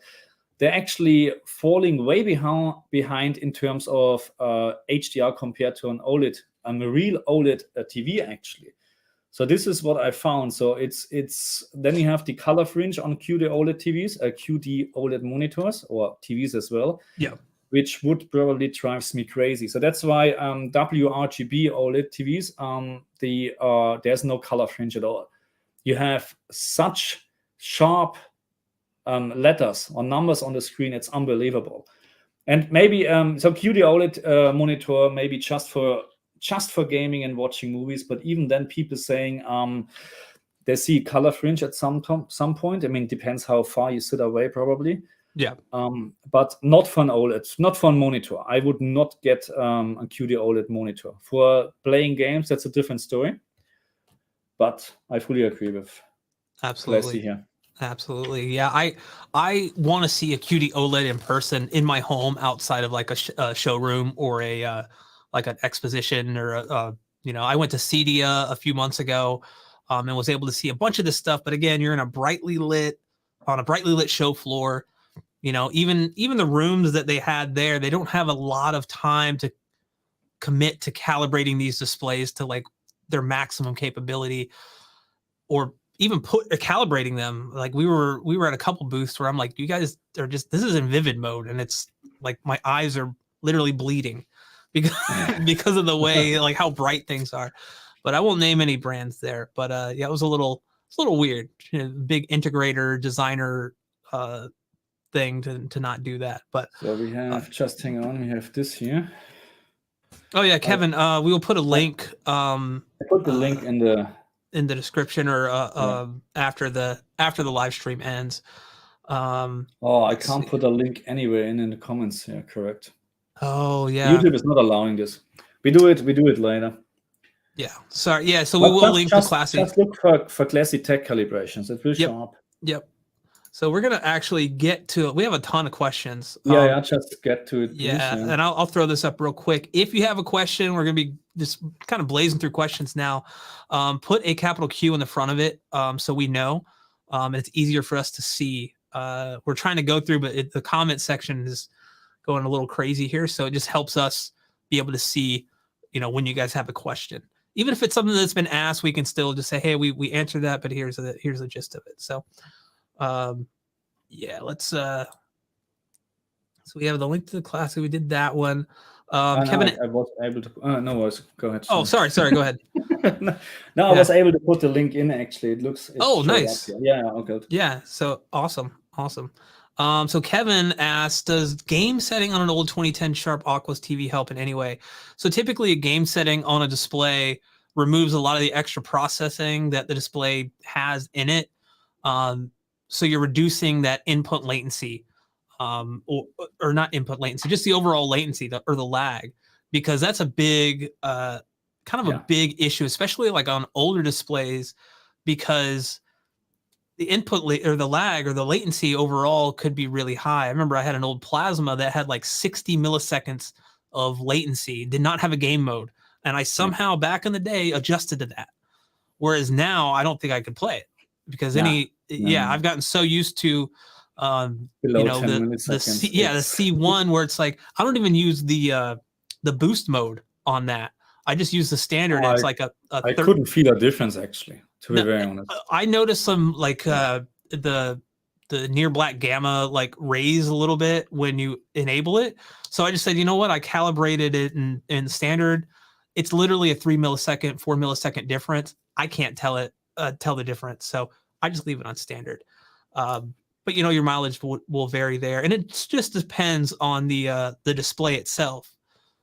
they're actually falling way behind in terms of HDR compared to an OLED, a real OLED TV actually. So this is what I found. So it's then you have the color fringe on QD-OLED TVs, QD-OLED monitors or TVs as well. Yeah, which would probably drives me crazy. So that's why WRGB OLED TVs, there's no color fringe at all. You have such sharp letters or numbers on the screen, it's unbelievable. And maybe so QD-OLED monitor maybe just for gaming and watching movies, but even then people saying they see color fringe at some point. I mean, depends how far you sit away probably. Yeah. But not for an OLED, not for a monitor. I would not get a QD-OLED monitor. For playing games, that's a different story. But I fully agree with absolutely here. Absolutely. Yeah, I want to see a QD-OLED in person in my home outside of like a showroom or a like an exposition or I went to CEDIA a few months ago and was able to see a bunch of this stuff. But again, you're in a brightly lit show floor. Even the rooms that they had there, they don't have a lot of time to commit to calibrating these displays to like their maximum capability or even calibrating them. Like we were at a couple booths where I'm like, you guys are this is in vivid mode, and it's like my eyes are literally bleeding because of the way like how bright things are. But I won't name any brands there. But yeah, it was a little weird. Big integrator designer thing to not do that. But so we have just hang on, we have this here. Oh yeah, Kevin, we will put a link. I put the link in the description or after the live stream ends. I can't put a link anywhere in the comments here. Correct. Oh yeah. YouTube is not allowing this. We do it later. Yeah. Sorry. Yeah. So we will link the classic. Just look for classic tech calibrations. It's really sharp. Yep. So we're gonna actually get to it. We have a ton of questions. Yeah, just get to it. Yeah, and I'll throw this up real quick. If you have a question, we're gonna be just kind of blazing through questions now. Put a capital Q in the front of it so we know, and it's easier for us to see. We're trying to go through, but the comment section is going a little crazy here, so it just helps us be able to see, when you guys have a question. Even if it's something that's been asked, we can still just say, hey, we answered that, but here's the gist of it. So. Yeah, let's so we have the link to the classic. We did that one. Kevin, I was able to no worries. Go ahead. Oh, sorry, go ahead. I was able to put the link in actually. It looks nice. Yeah, okay. Yeah, so awesome. So Kevin asked, does game setting on an old 2010 Sharp Aquos TV help in any way? So typically a game setting on a display removes a lot of the extra processing that the display has in it. So you're reducing that input latency, or not input latency, just the overall latency or the lag, because that's a big, a big issue, especially like on older displays, because the input or the lag or the latency overall could be really high. I remember I had an old plasma that had like 60 milliseconds of latency, did not have a game mode. And I somehow back in the day adjusted to that. Whereas now I don't think I could play it because I've gotten so used to Below you know, 10 the milliseconds. the C1 where it's like I don't even use the boost mode on that. I just use the standard. And it's like I couldn't feel a difference actually, to be very honest. I noticed some like the near black gamma like raise a little bit when you enable it. So I just said, you know what? I calibrated it in standard. It's literally a 3 millisecond, 4 millisecond difference. I can't tell the difference. So I just leave it on standard. But you know, your mileage will vary there, and it just depends on the display itself.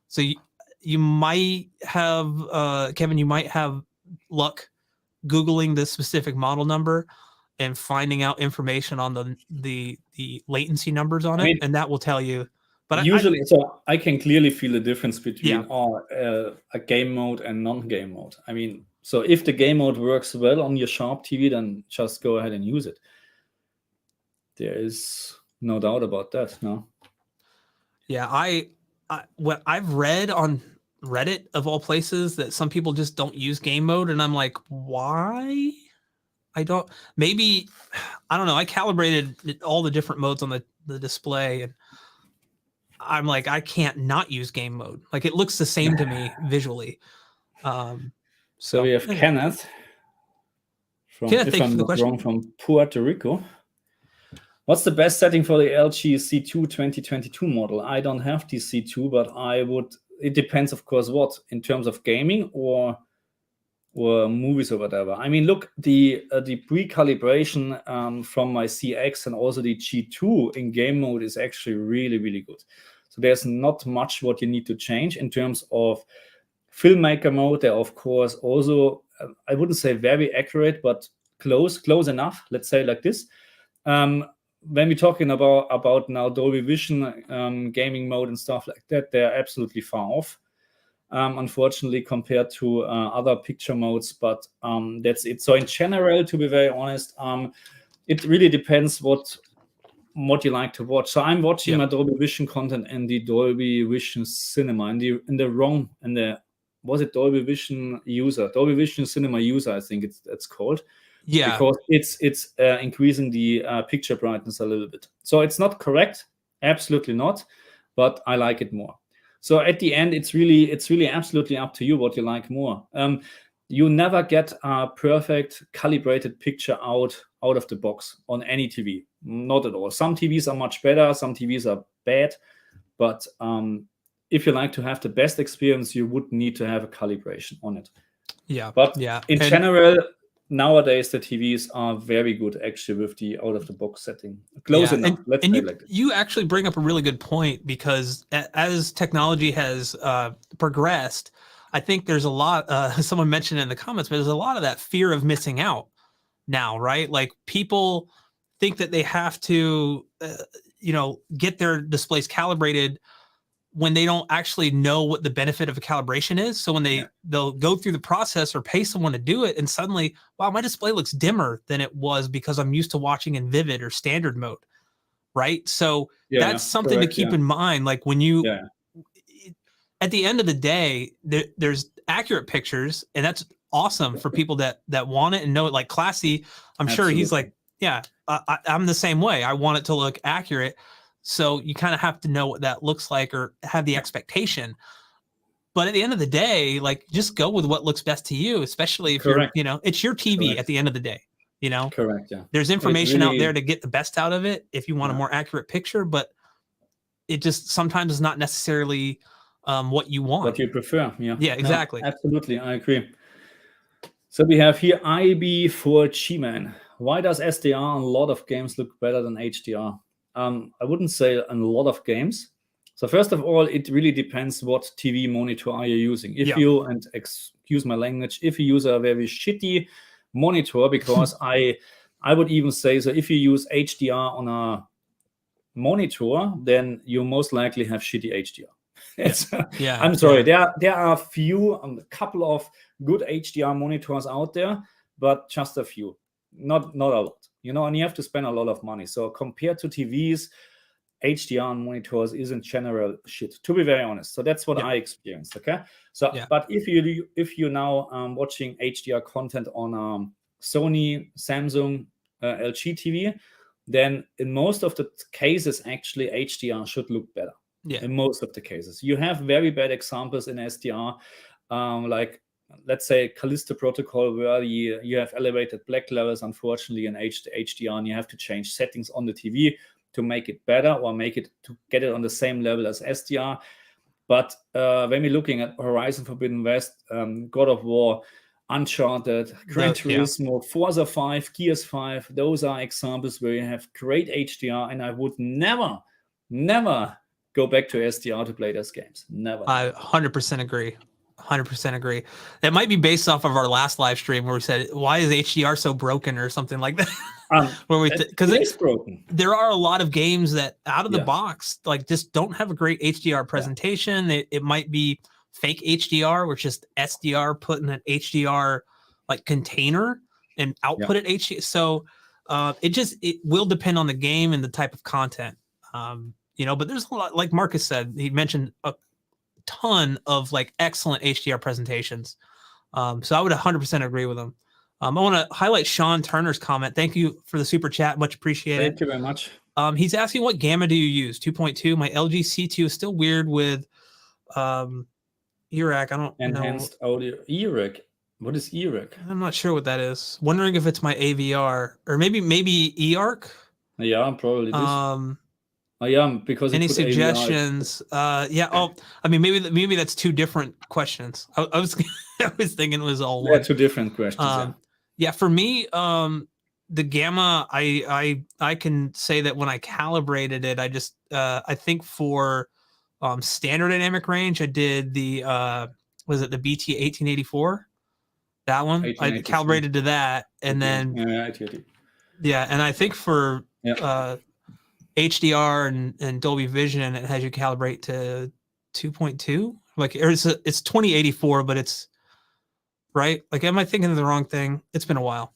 So you might have Kevin, you might have luck Googling the specific model number and finding out information on the latency numbers on it, and that will tell you. But usually, so I can clearly feel the difference between a game mode and non-game mode. I mean, so if the game mode works well on your Sharp TV, then just go ahead and use it. There is no doubt about that. No. Yeah, what I've read on Reddit of all places that some people just don't use game mode, and I'm like, why? Maybe I don't know. I calibrated all the different modes on the display, and I'm like, I can't not use game mode. Like it looks the same to me visually. So we have Kenneth from, if I'm not wrong, from Puerto Rico. What's the best setting for the LG C2 2022 model? I don't have the C2, but I would. It depends, of course, what in terms of gaming or movies or whatever. I mean, look, the pre-calibration from my CX and also the G2 in game mode is actually really, really good. So there's not much what you need to change in terms of filmmaker mode. They're of course also I wouldn't say very accurate, but close enough. Let's say like this. When we're talking about now Dolby Vision gaming mode and stuff like that, they're absolutely far off. Unfortunately, compared to other picture modes, but that's it. So in general, to be very honest, it really depends what you like to watch. So I'm watching my Dolby Vision content in the Dolby Vision Cinema, was it Dolby Vision User, Dolby Vision Cinema User, I think it's called. Yeah, because it's increasing the picture brightness a little bit. So it's not correct, absolutely not, but I like it more. So at the end, it's really absolutely up to you what you like more. You never get a perfect calibrated picture out of the box on any TV, not at all. Some TVs are much better, some TVs are bad, but if you like to have the best experience, you would need to have a calibration on it. Yeah, but in general, nowadays the TVs are very good actually with the out of the box setting. Close enough. Let's say like this. You actually bring up a really good point, because as technology has progressed, I think there's a lot, someone mentioned in the comments, but there's a lot of that fear of missing out now, right? Like people think that they have to, get their displays calibrated when they don't actually know what the benefit of a calibration is. So when they'll go through the process or pay someone to do it, and suddenly, wow, my display looks dimmer than it was because I'm used to watching in vivid or standard mode, right? So that's something to keep in mind. Like when you, at the end of the day, there's accurate pictures, and that's awesome for people that want it and know it. Like Classy, I'm sure he's like, I'm the same way. I want it to look accurate. So you kind of have to know what that looks like or have the expectation. But at the end of the day, like just go with what looks best to you, especially if you're, it's your TV at the end of the day, Correct, yeah. There's information out there to get the best out of it if you want a more accurate picture, but it just sometimes is not necessarily what you want. What you prefer, Yeah, exactly. No, absolutely, I agree. So we have here IB4G-Man. Why does SDR on a lot of games look better than HDR? I wouldn't say a lot of games. So first of all, it really depends what TV monitor are you using. If you, and excuse my language, if you use a very shitty monitor, because I would even say, so if you use HDR on a monitor, then you most likely have shitty HDR. I'm sorry, there are a couple of good HDR monitors out there, but just a few, not a lot. And you have to spend a lot of money. So compared to TVs, HDR monitors is in general shit, to be very honest. So that's what I experienced, okay? So, but if you now watching HDR content on Sony, Samsung, LG TV, then in most of the cases, actually, HDR should look better. Yeah. In most of the cases. You have very bad examples in SDR, like, let's say, Callisto Protocol, where you have elevated black levels, unfortunately, in HDR, and you have to change settings on the TV to make it better or to get it on the same level as SDR. But when we're looking at Horizon Forbidden West, God of War, Uncharted, Gran Turismo, Forza 5, Gears 5, those are examples where you have great HDR, and I would never go back to SDR to play those games. Never. I 100% agree. 100% agree. That might be based off of our last live stream where we said, why is HDR so broken or something like that? Because it's broken. There are a lot of games that out of the box, like, just don't have a great HDR presentation. It might be fake HDR, which is SDR put in an HDR like container and output at HDR. So it will depend on the game and the type of content. But there's a lot, like Marcus said, he mentioned a ton of like excellent HDR presentations. So I would 100% agree with him. I want to highlight Sean Turner's comment. Thank you for the super chat. Much appreciated. Thank you very much. He's asking, what gamma do you use? 2.2. My LG C2 is still weird with ERAC. I don't know. Enhanced audio. ERAC. What is ERAC? I'm not sure what that is. Wondering if it's my AVR or maybe EARC. Yeah, probably this. Because any suggestions? Oh, I mean, maybe that's two different questions. I was thinking it was all one. Two different questions. For me, the gamma, I can say that when I calibrated it, I just I think for standard dynamic range, I did the was it the BT 1884? That one I calibrated to that, and then and I think for HDR and Dolby Vision, it has you calibrate to 2.2. Like, it's 2084, but it's right. Like, am I thinking of the wrong thing? It's been a while.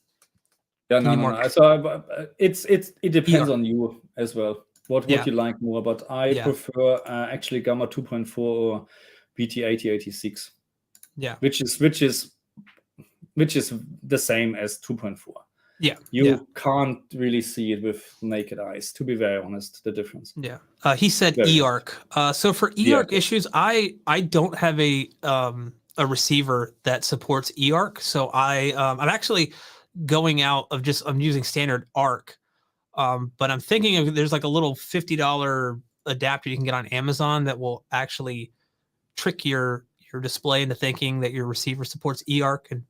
Yeah, no. So it depends on you as well. What you like more, but I prefer actually Gamma 2.4 or BT 8086. Yeah, which is the same as 2.4. You can't really see it with naked eyes, to be very honest, the difference. He said EARC. So for EARC issues, I don't have a receiver that supports EARC, so I'm actually going out of I'm using standard ARC, but I'm thinking of, there's like a little $50 adapter you can get on Amazon that will actually trick your display into thinking that your receiver supports EARC, and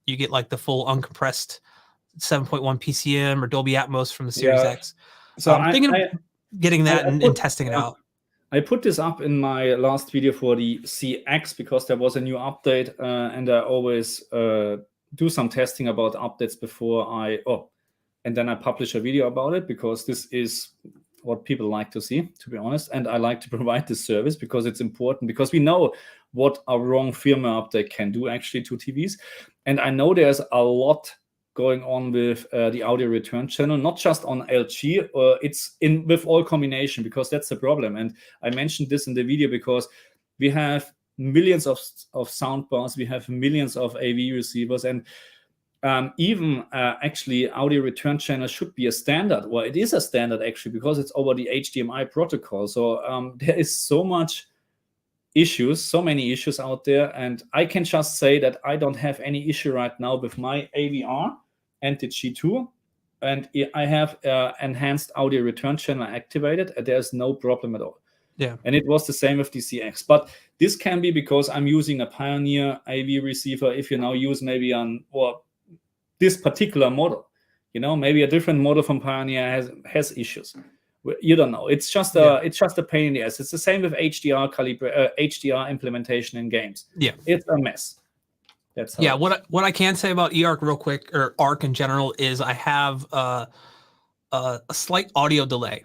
you get like the full uncompressed 7.1 PCM or Dolby Atmos from the Series X. So I'm thinking of getting that and testing it out. I put this up in my last video for the CX because there was a new update, and I always do some testing about updates before and then I publish a video about it, because this is what people like to see, to be honest. And I like to provide this service because it's important, because we know what a wrong firmware update can do actually to TVs. And I know there's a lot going on with the audio return channel, not just on LG, it's with all combination, because that's the problem. And I mentioned this in the video because we have millions of soundbars, we have millions of AV receivers, and even actually audio return channel should be a standard. Well, it is a standard actually, because it's over the HDMI protocol. So there is so many issues out there, and I can just say that I don't have any issue right now with my AVR and the G2, and I have enhanced audio return channel activated, and there's no problem at all. And it was the same with the CX, but this can be because I'm using a Pioneer AV receiver. If you now use maybe this particular model, maybe a different model from Pioneer has issues. You don't know. It's just a pain in the ass. It's the same with HDR implementation in games. It's a mess. That's how what I can say about EARC real quick, or ARC in general, is I have a slight audio delay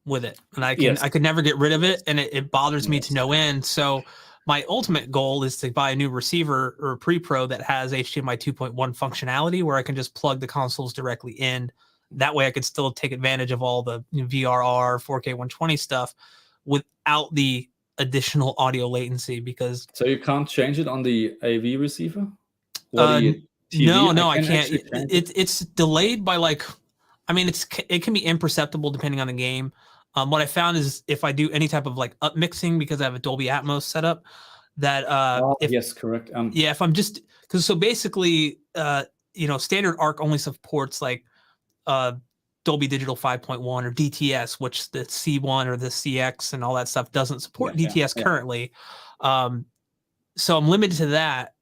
with it, and I could never get rid of it, and it bothers me to no end. So my ultimate goal is to buy a new receiver or a pre-pro that has HDMI 2.1 functionality, where I can just plug the consoles directly in. That way I could still take advantage of all the VRR, 4K 120 stuff without the additional audio latency. Because so you can't change it on the AV receiver? No, I can't. It's delayed by like I mean, it can be imperceptible depending on the game. What I found is if I do any type of like up mixing because I have a Dolby Atmos setup, that yes, correct. yeah, if I'm just because so basically, you know, standard ARC only supports like Dolby Digital 5.1 or DTS, which the C1 or the CX and all that stuff doesn't support DTS currently. So I'm limited to that.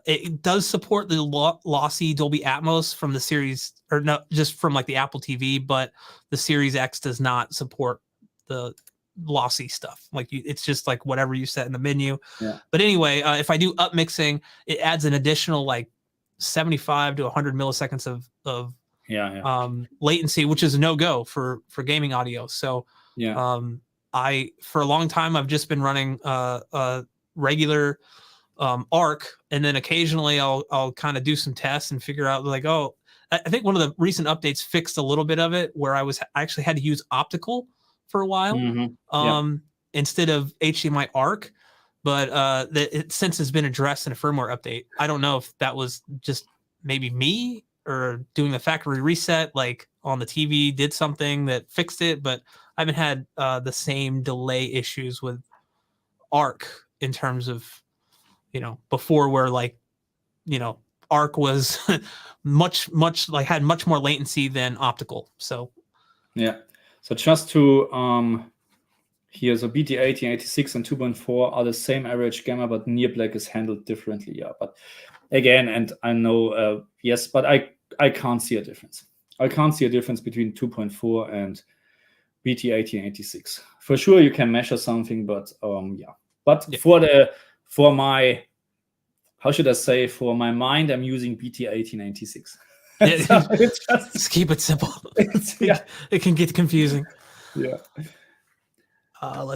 It does support the lossy Dolby Atmos from the series, or no, just from like the Apple TV, but the Series X does not support the lossy stuff. Like it's just like whatever you set in the menu. Yeah. But anyway, if I do up mixing, it adds an additional like 75 to 100 milliseconds of latency, which is a no-go for gaming audio. So I for a long time I've just been running regular ARC, and then occasionally I'll kind of do some tests and figure out like, oh, I think one of the recent updates fixed a little bit of it where I actually had to use optical for a while instead of HDMI ARC, but it since has been addressed in a firmware update. I don't know if that was just maybe me or doing the factory reset like on the TV did something that fixed it, but I haven't had the same delay issues with ARC in terms of, you know, before where like, you know, ARC was much like had much more latency than optical. So so just to here, so BT1886 and 2.4 are the same average gamma, but near black is handled differently. But again, and I know yes, but I can't see a difference. I can't see a difference between 2.4 and BT1886. For sure you can measure something, but for my, how should I say, for my mind, I'm using BT1886. So just keep it simple. It can get confusing. Let's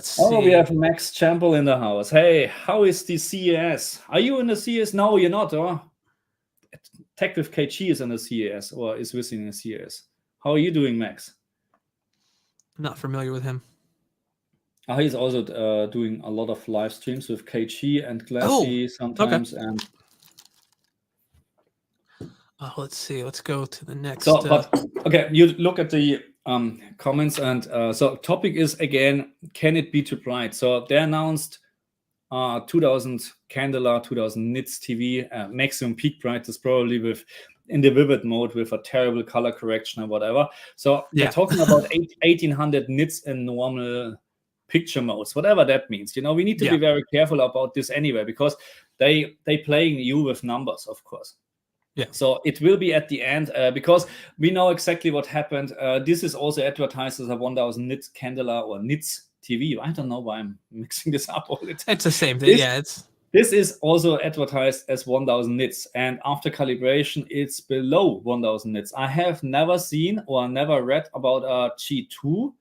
see. Oh, we have Max Chample in the house. Hey, how is the CES? Are you in the CES? No, you're not, or? Tech with KG is in the CES, or is within the CES. How are you doing, Max? I'm not familiar with him. He's also doing a lot of live streams with KG and Glassy sometimes. Okay. And let's see. Let's go to the next. So, but okay, you look at the comments, and so topic is again, can it be too bright? So they announced 2000 candela, 2000 nits TV, maximum peak brightness, probably in the vivid mode with a terrible color correction or whatever. So they're talking about 1800 nits in normal picture modes, whatever that means. You know, we need to be very careful about this anyway, because they playing you with numbers, of course. So it will be at the end, because we know exactly what happened. This is also advertised as a 1000 nits candela or nits TV. I don't know why I'm mixing this up all the time. It's the same thing. This is also advertised as 1000 nits, and after calibration, it's below 1000 nits. I have never seen or never read about a G2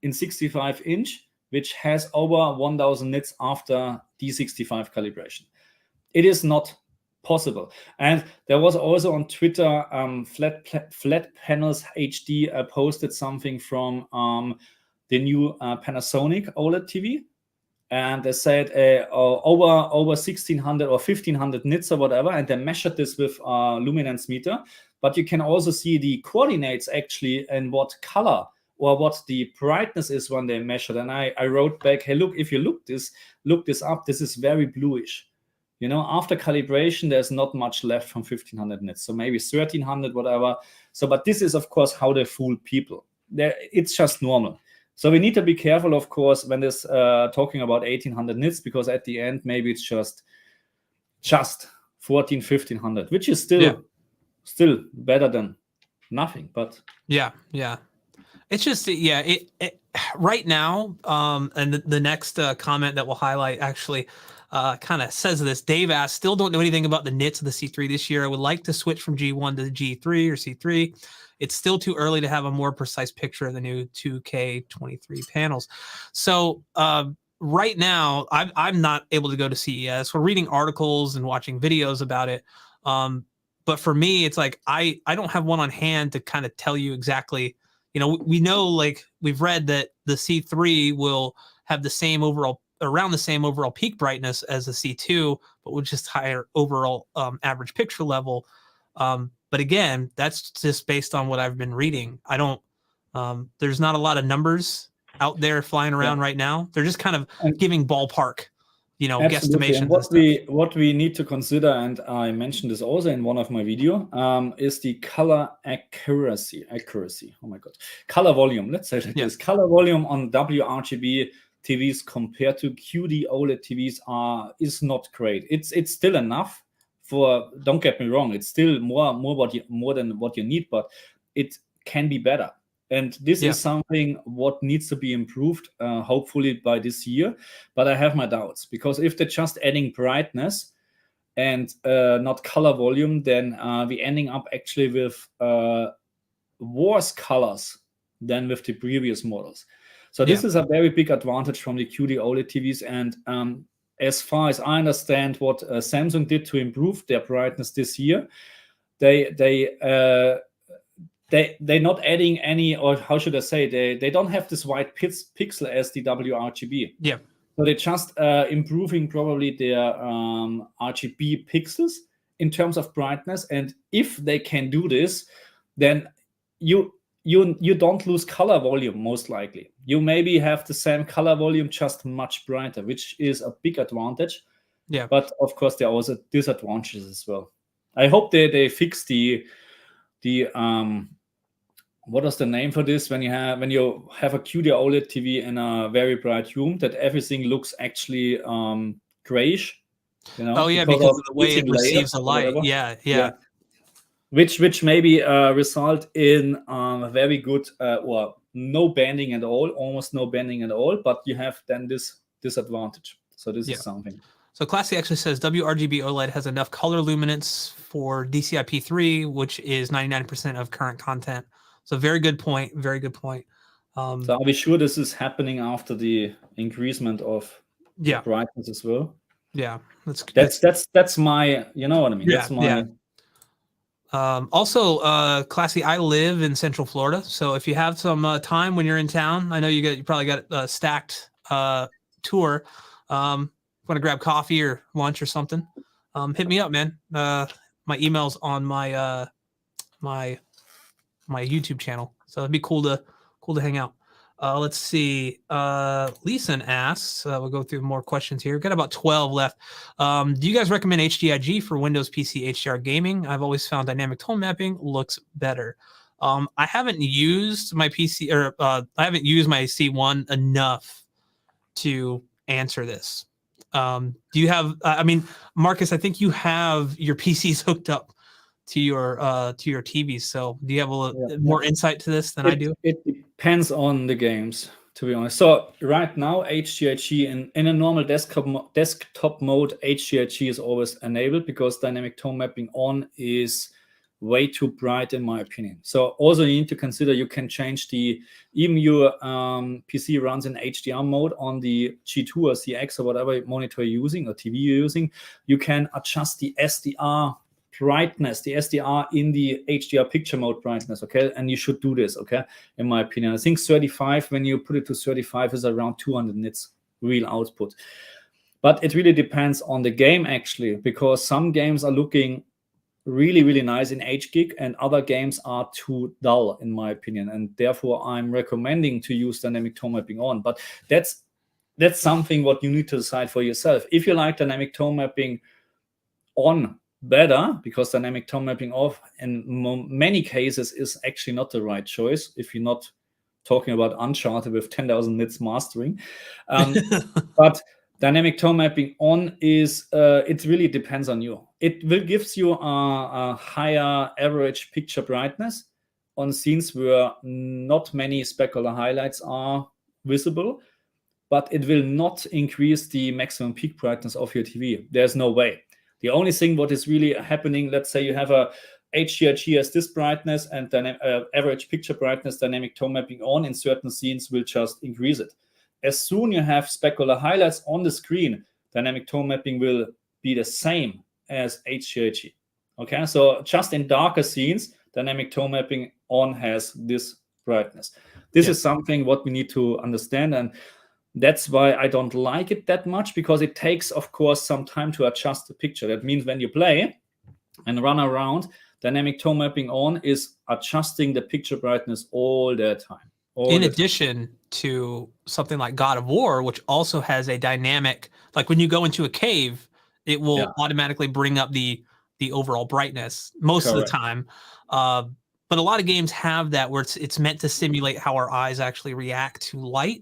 in 65-inch, which has over 1000 nits after D65 calibration. It is not possible. And there was also on Twitter, Flat Panels HD posted something from the new Panasonic OLED TV. And they said over 1600 or 1500 nits or whatever, and they measured this with luminance meter. But you can also see the coordinates actually and what color or what the brightness is when they measured. And I wrote back, hey, look, if you look this up, this is very bluish. You know, after calibration, there's not much left from 1500 nits, so maybe 1300, whatever. So, but this is, of course, how they fool people. It's just normal. So we need to be careful, of course, when this talking about 1800 nits, because at the end, maybe it's just 1500, which is still better than nothing. But it's just right now. And the next comment that we'll highlight actually kind of says this. Dave asked, still don't know anything about the nits of the C3 this year. I would like to switch from G1 to G3 or C3. It's still too early to have a more precise picture of the new 2K23 panels. So right now, I'm not able to go to CES. We're reading articles and watching videos about it. But for me, it's like I don't have one on hand to kind of tell you exactly. You know, we know, like we've read that the C3 will have around the same overall peak brightness as the C2, but with just higher overall average picture level. But again, that's just based on what I've been reading. I don't, there's not a lot of numbers out there flying around right now. They're just kind of giving ballpark, you know, absolutely. guesstimations. And what we need to consider, and I mentioned this also in one of my video, is the color accuracy. Oh my God, color volume. Let's say it is color volume on WRGB TVs compared to QD-OLED TVs is not great. It's still enough for. Don't get me wrong. It's still more than what you need, but it can be better. And this is something what needs to be improved, hopefully by this year. But I have my doubts, because if they're just adding brightness and not color volume, then we're ending up actually with worse colors than with the previous models. So this is a very big advantage from the QD-OLED TVs. And as far as I understand what Samsung did to improve their brightness this year, they're not adding any, or how should I say, they don't have this white pixel as the WRGB. Yeah. So they're just improving probably their RGB pixels in terms of brightness. And if they can do this, then you don't lose color volume, most likely. You maybe have the same color volume, just much brighter, which is a big advantage. Yeah. But of course, there are also disadvantages as well. I hope they fix the what is the name for this, when you have a QD-OLED TV in a very bright room, that everything looks actually grayish, you know? Oh yeah, because of the way it receives the light. Yeah. Which maybe result in very good or no banding at all, almost no banding at all, but you have then this disadvantage. So this is something. So Classy actually says WRGB OLED has enough color luminance for DCI-P3, which is 99% of current content. So very good point. Very good point. So are we sure this is happening after the increasement of brightness as well? Yeah, that's my, you know what I mean? Yeah, that's my. Also, Classy, I live in Central Florida, so if you have some time when you're in town, I know you probably got a stacked tour. Want to grab coffee or lunch or something? Hit me up, man. My email's on my my YouTube channel, so it'd be cool to hang out. Let's see. Leeson asks, we'll go through more questions here. We've got about 12 left. Do you guys recommend HDIG for Windows PC HDR gaming? I've always found dynamic tone mapping looks better. I haven't used my PC, or I haven't used my C1 enough to answer this. Do you have, I mean, Marcus, I think you have your PCs hooked up to your TVs. So do you have a little more insight to this than I do? It depends on the games, to be honest. So right now, HDIG in a normal desktop mode, HDIG is always enabled, because dynamic tone mapping on is way too bright, in my opinion. So also you need to consider, you can change even your PC runs in HDR mode on the G2 or CX or whatever monitor you're using or TV you're using. You can adjust the SDR brightness, the SDR in the HDR picture mode brightness, okay? And you should do this, okay? In my opinion, I think 35, when you put it to 35, is around 200 nits real output. But it really depends on the game, actually, because some games are looking really, really nice in HGig, and other games are too dull, in my opinion. And therefore, I'm recommending to use dynamic tone mapping on. But that's something what you need to decide for yourself. If you like dynamic tone mapping on better, because dynamic tone mapping off in many cases is actually not the right choice if you're not talking about Uncharted with 10,000 nits mastering. But dynamic tone mapping on is, it really depends on you. It will gives you a higher average picture brightness on scenes where not many specular highlights are visible, but it will not increase the maximum peak brightness of your TV. There's no way. The only thing what is really happening, let's say you have a HDRG as this brightness and average picture brightness, dynamic tone mapping on in certain scenes will just increase it. As soon you have specular highlights on the screen, dynamic tone mapping will be the same as HDRG. Okay, so just in darker scenes, dynamic tone mapping on has this brightness. This is something what we need to understand, and that's why I don't like it that much, because it takes, of course, some time to adjust the picture. That means when you play and run around, dynamic tone mapping on is adjusting the picture brightness all the time. In addition to something like God of War, which also has a dynamic, like when you go into a cave, it will automatically bring up the overall brightness most of the time. But a lot of games have that where it's meant to simulate how our eyes actually react to light.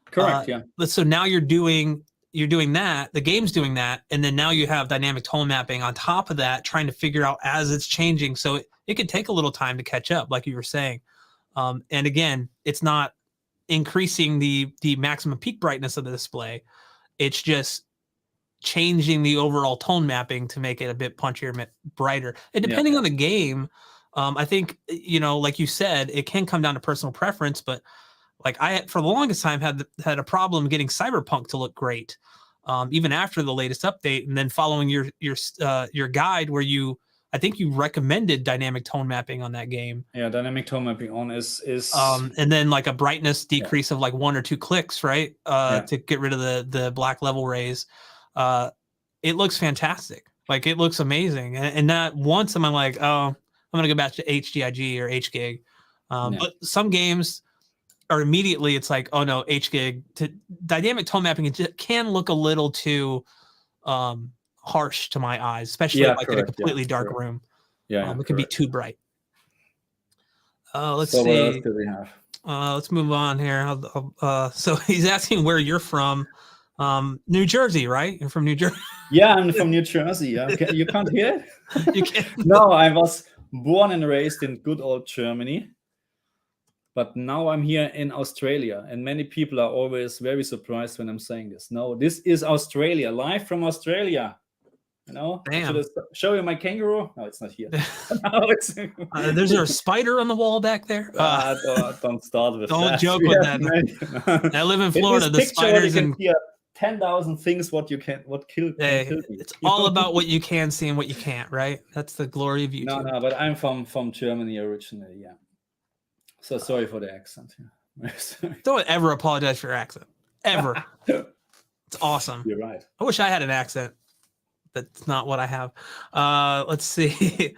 Correct. So now you're doing that, the game's doing that, and then now you have dynamic tone mapping on top of that, trying to figure out as it's changing. So it can take a little time to catch up, like you were saying. And again, it's not increasing the maximum peak brightness of the display. It's just changing the overall tone mapping to make it a bit punchier, brighter. And depending on the game, I think, like you said, it can come down to personal preference, but like I, for the longest time, had a problem getting Cyberpunk to look great, even after the latest update. And then following your guide where I think you recommended dynamic tone mapping on that game. Yeah, dynamic tone mapping on is and then like a brightness decrease of like 1 or 2 clicks, right? To get rid of the black level rays. It looks fantastic. Like it looks amazing. And not once am I like, oh, I'm gonna go back to HDIG or HGIG. But some games are immediately it's like, oh no, HGIG to dynamic tone mapping, it can look a little too harsh to my eyes, especially like in a completely dark room. It can be too bright. Let's see. What else do we have? Let's move on here. So he's asking where you're from. New Jersey, right? You're from New Jersey. Yeah, I'm from New Jersey. You can't hear it? You can't. No, I was born and raised in good old Germany. But now I'm here in Australia, and many people are always very surprised when I'm saying this. No, this is Australia, live from Australia. Damn. Should I show you my kangaroo? No, it's not here. No, it's there's a spider on the wall back there. Don't start with don't joke with that. I live in Florida. The spiders and 10,000 things what kill. It's all about what you can see and what you can't, right? That's the glory of YouTube. No, but I'm from Germany originally. Yeah. So sorry for the accent. Don't ever apologize for your accent. Ever. It's awesome. You're right. I wish I had an accent. That's not what I have. Let's see.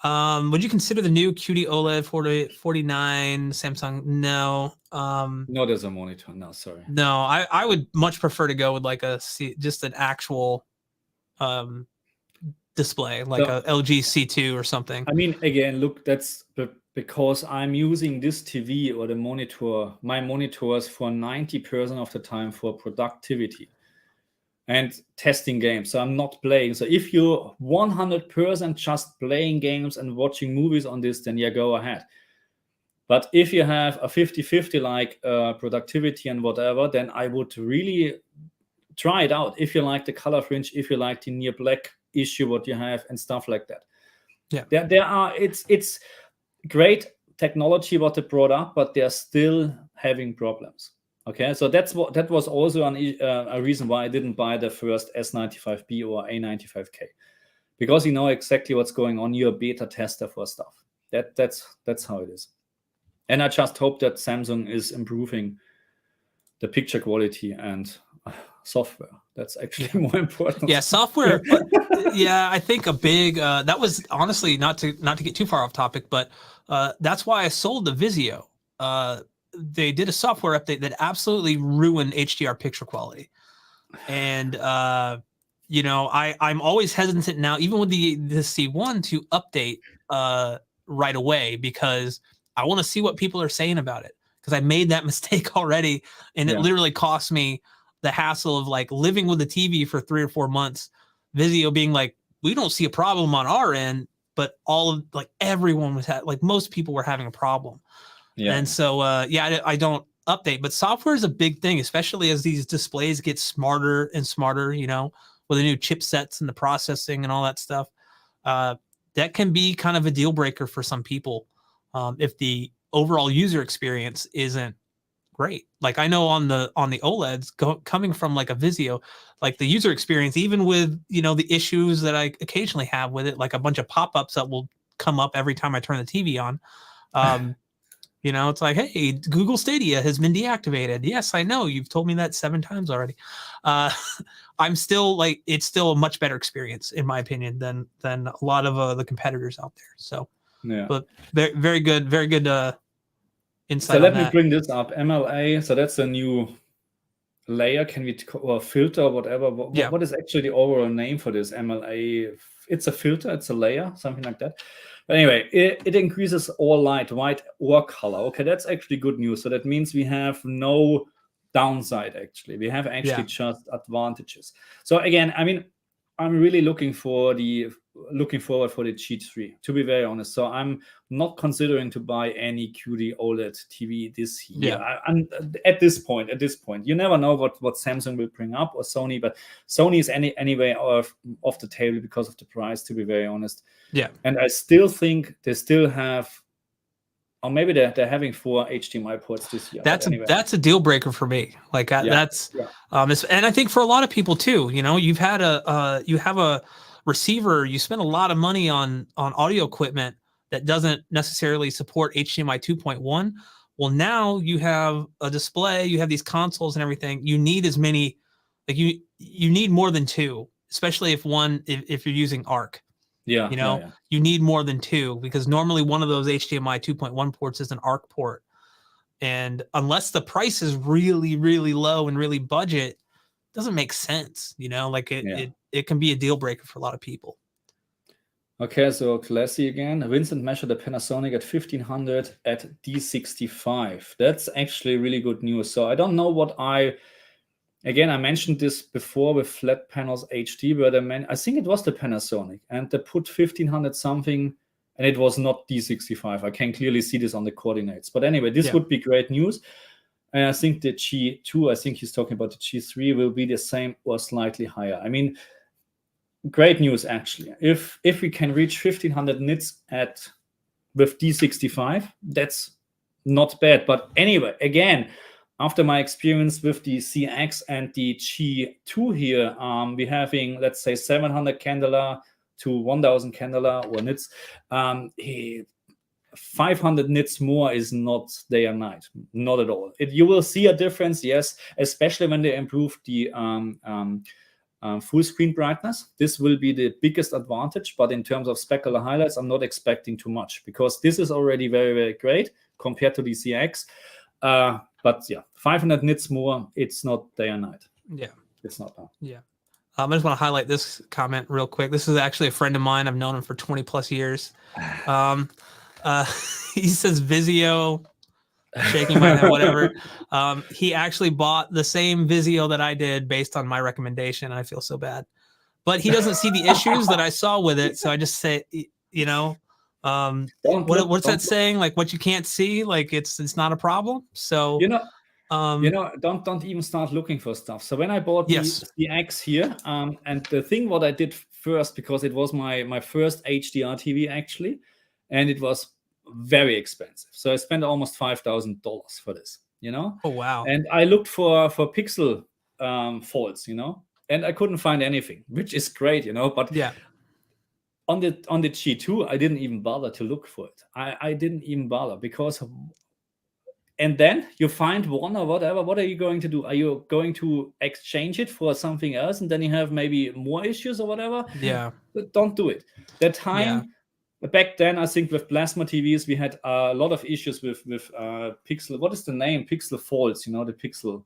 Would you consider the new QD-OLED 4049 Samsung? No. Not as a monitor. No, sorry. No, I would much prefer to go with like just an actual display, like a LG C2 or something. I mean, again, look, that's because I'm using this TV or my monitors for 90% of the time for productivity and testing games. So I'm not playing. So if you're 100% just playing games and watching movies on this, then go ahead. But if you have a 50-50 like productivity and whatever, then I would really try it out. If you like the color fringe, if you like the near black issue, what you have and stuff like that. Yeah, it's great technology what they brought up, but they're still having problems. Okay, so that was also a reason why I didn't buy the first S95B or A95K, because you know exactly what's going on. You're a beta tester for stuff. That's how it is. And I just hope that Samsung is improving the picture quality and software. That's actually more important. Yeah, software. Yeah, I think a big that was honestly not to get too far off topic, but that's why I sold the Vizio. They did a software update that absolutely ruined HDR picture quality, and I'm always hesitant now, even with the C1, to update right away, because I want to see what people are saying about it, because I made that mistake already, and it literally cost me the hassle of like living with the TV for 3 or 4 months, Vizio being like, we don't see a problem on our end, but everyone was most people were having a problem. And so I don't update, but software is a big thing, especially as these displays get smarter and smarter, with the new chipsets and the processing and all that stuff. That can be kind of a deal breaker for some people if the overall user experience isn't great. Like I know on the OLEDs coming from like a Vizio, like the user experience, even with the issues that I occasionally have with it, like a bunch of pop-ups that will come up every time I turn the TV on. You know, it's like, hey, Google Stadia has been deactivated. Yes, I know. You've told me that 7 times already. I'm still like, it's still a much better experience in my opinion than a lot of the competitors out there. So, yeah, but very good insight so let on me that. bring this up. MLA, so that's a new layer. Can we or filter or whatever? What is actually the overall name for this MLA? It's a filter, it's a layer, something like that. But anyway, it increases all light, white or color. Okay, that's actually good news. So that means we have no downside. Actually, we have actually just advantages. So again, I mean, I'm really looking forward for the G3, to be very honest. So I'm not considering to buy any QD-OLED TV this year. I'm at this point. You never know what Samsung will bring up or Sony, but Sony is anyway off the table because of the price, to be very honest. Yeah. And I still think they still have, or maybe they're having 4 HDMI ports this year. That's a deal breaker for me. Like that's and I think for a lot of people too. You know, you've had you have a receiver, you spend a lot of money on audio equipment that doesn't necessarily support HDMI 2.1. Well, now you have a display, you have these consoles and everything. You need as many, like you need more than 2, especially if you're using ARC. Yeah, you know, you need more than 2 because normally one of those HDMI 2.1 ports is an ARC port. And unless the price is really, really low and really budget, it doesn't make sense. You know, like it can be a deal breaker for a lot of people. Okay, so classy again. Vincent measured the Panasonic at 1500 at D65. That's actually really good news. So I don't know what again, I mentioned this before with flat panels HD, but I think it was the Panasonic, and they put 1500 something, and it was not D65. I can clearly see this on the coordinates. But anyway, this would be great news. And I think the G2, I think he's talking about the G3, will be the same or slightly higher. I mean, great news actually. If we can reach 1500 nits with D65, that's not bad. But anyway, again, after my experience with the CX and the G2 here, we're having, let's say, 700 candela to 1000 candela or nits. 500 nits more is not day and night, not at all. You will see a difference, yes, especially when they improve the full screen brightness. This will be the biggest advantage, but in terms of specular highlights, I'm not expecting too much because this is already very, very great compared to the CX. But yeah, 500 nits more, it's not day and night. Yeah. It's not that. Yeah. I just want to highlight this comment real quick. This is actually a friend of mine. I've known him for 20 plus years. He says Vizio, shaking my head, whatever. He actually bought the same Vizio that I did based on my recommendation. And I feel so bad, but he doesn't see the issues that I saw with it. So I just say, you know, what's that saying? Like what you can't see, like it's not a problem. So don't even start looking for stuff. So when I bought the CX here, and the thing what I did first, because it was my first HDR TV actually, and it was very expensive. So I spent almost $5,000 for this, you know. Oh wow. And I looked for pixel faults, you know, and I couldn't find anything, which is great, you know. But yeah, on the G2, I didn't even bother to look for it. I didn't even bother because, and then you find one or whatever. What are you going to do? Are you going to exchange it for something else, and then you have maybe more issues or whatever? Yeah, but don't do it. That time back then, I think with plasma TVs, we had a lot of issues with pixel. What is the name? Pixel faults. You know, the pixel.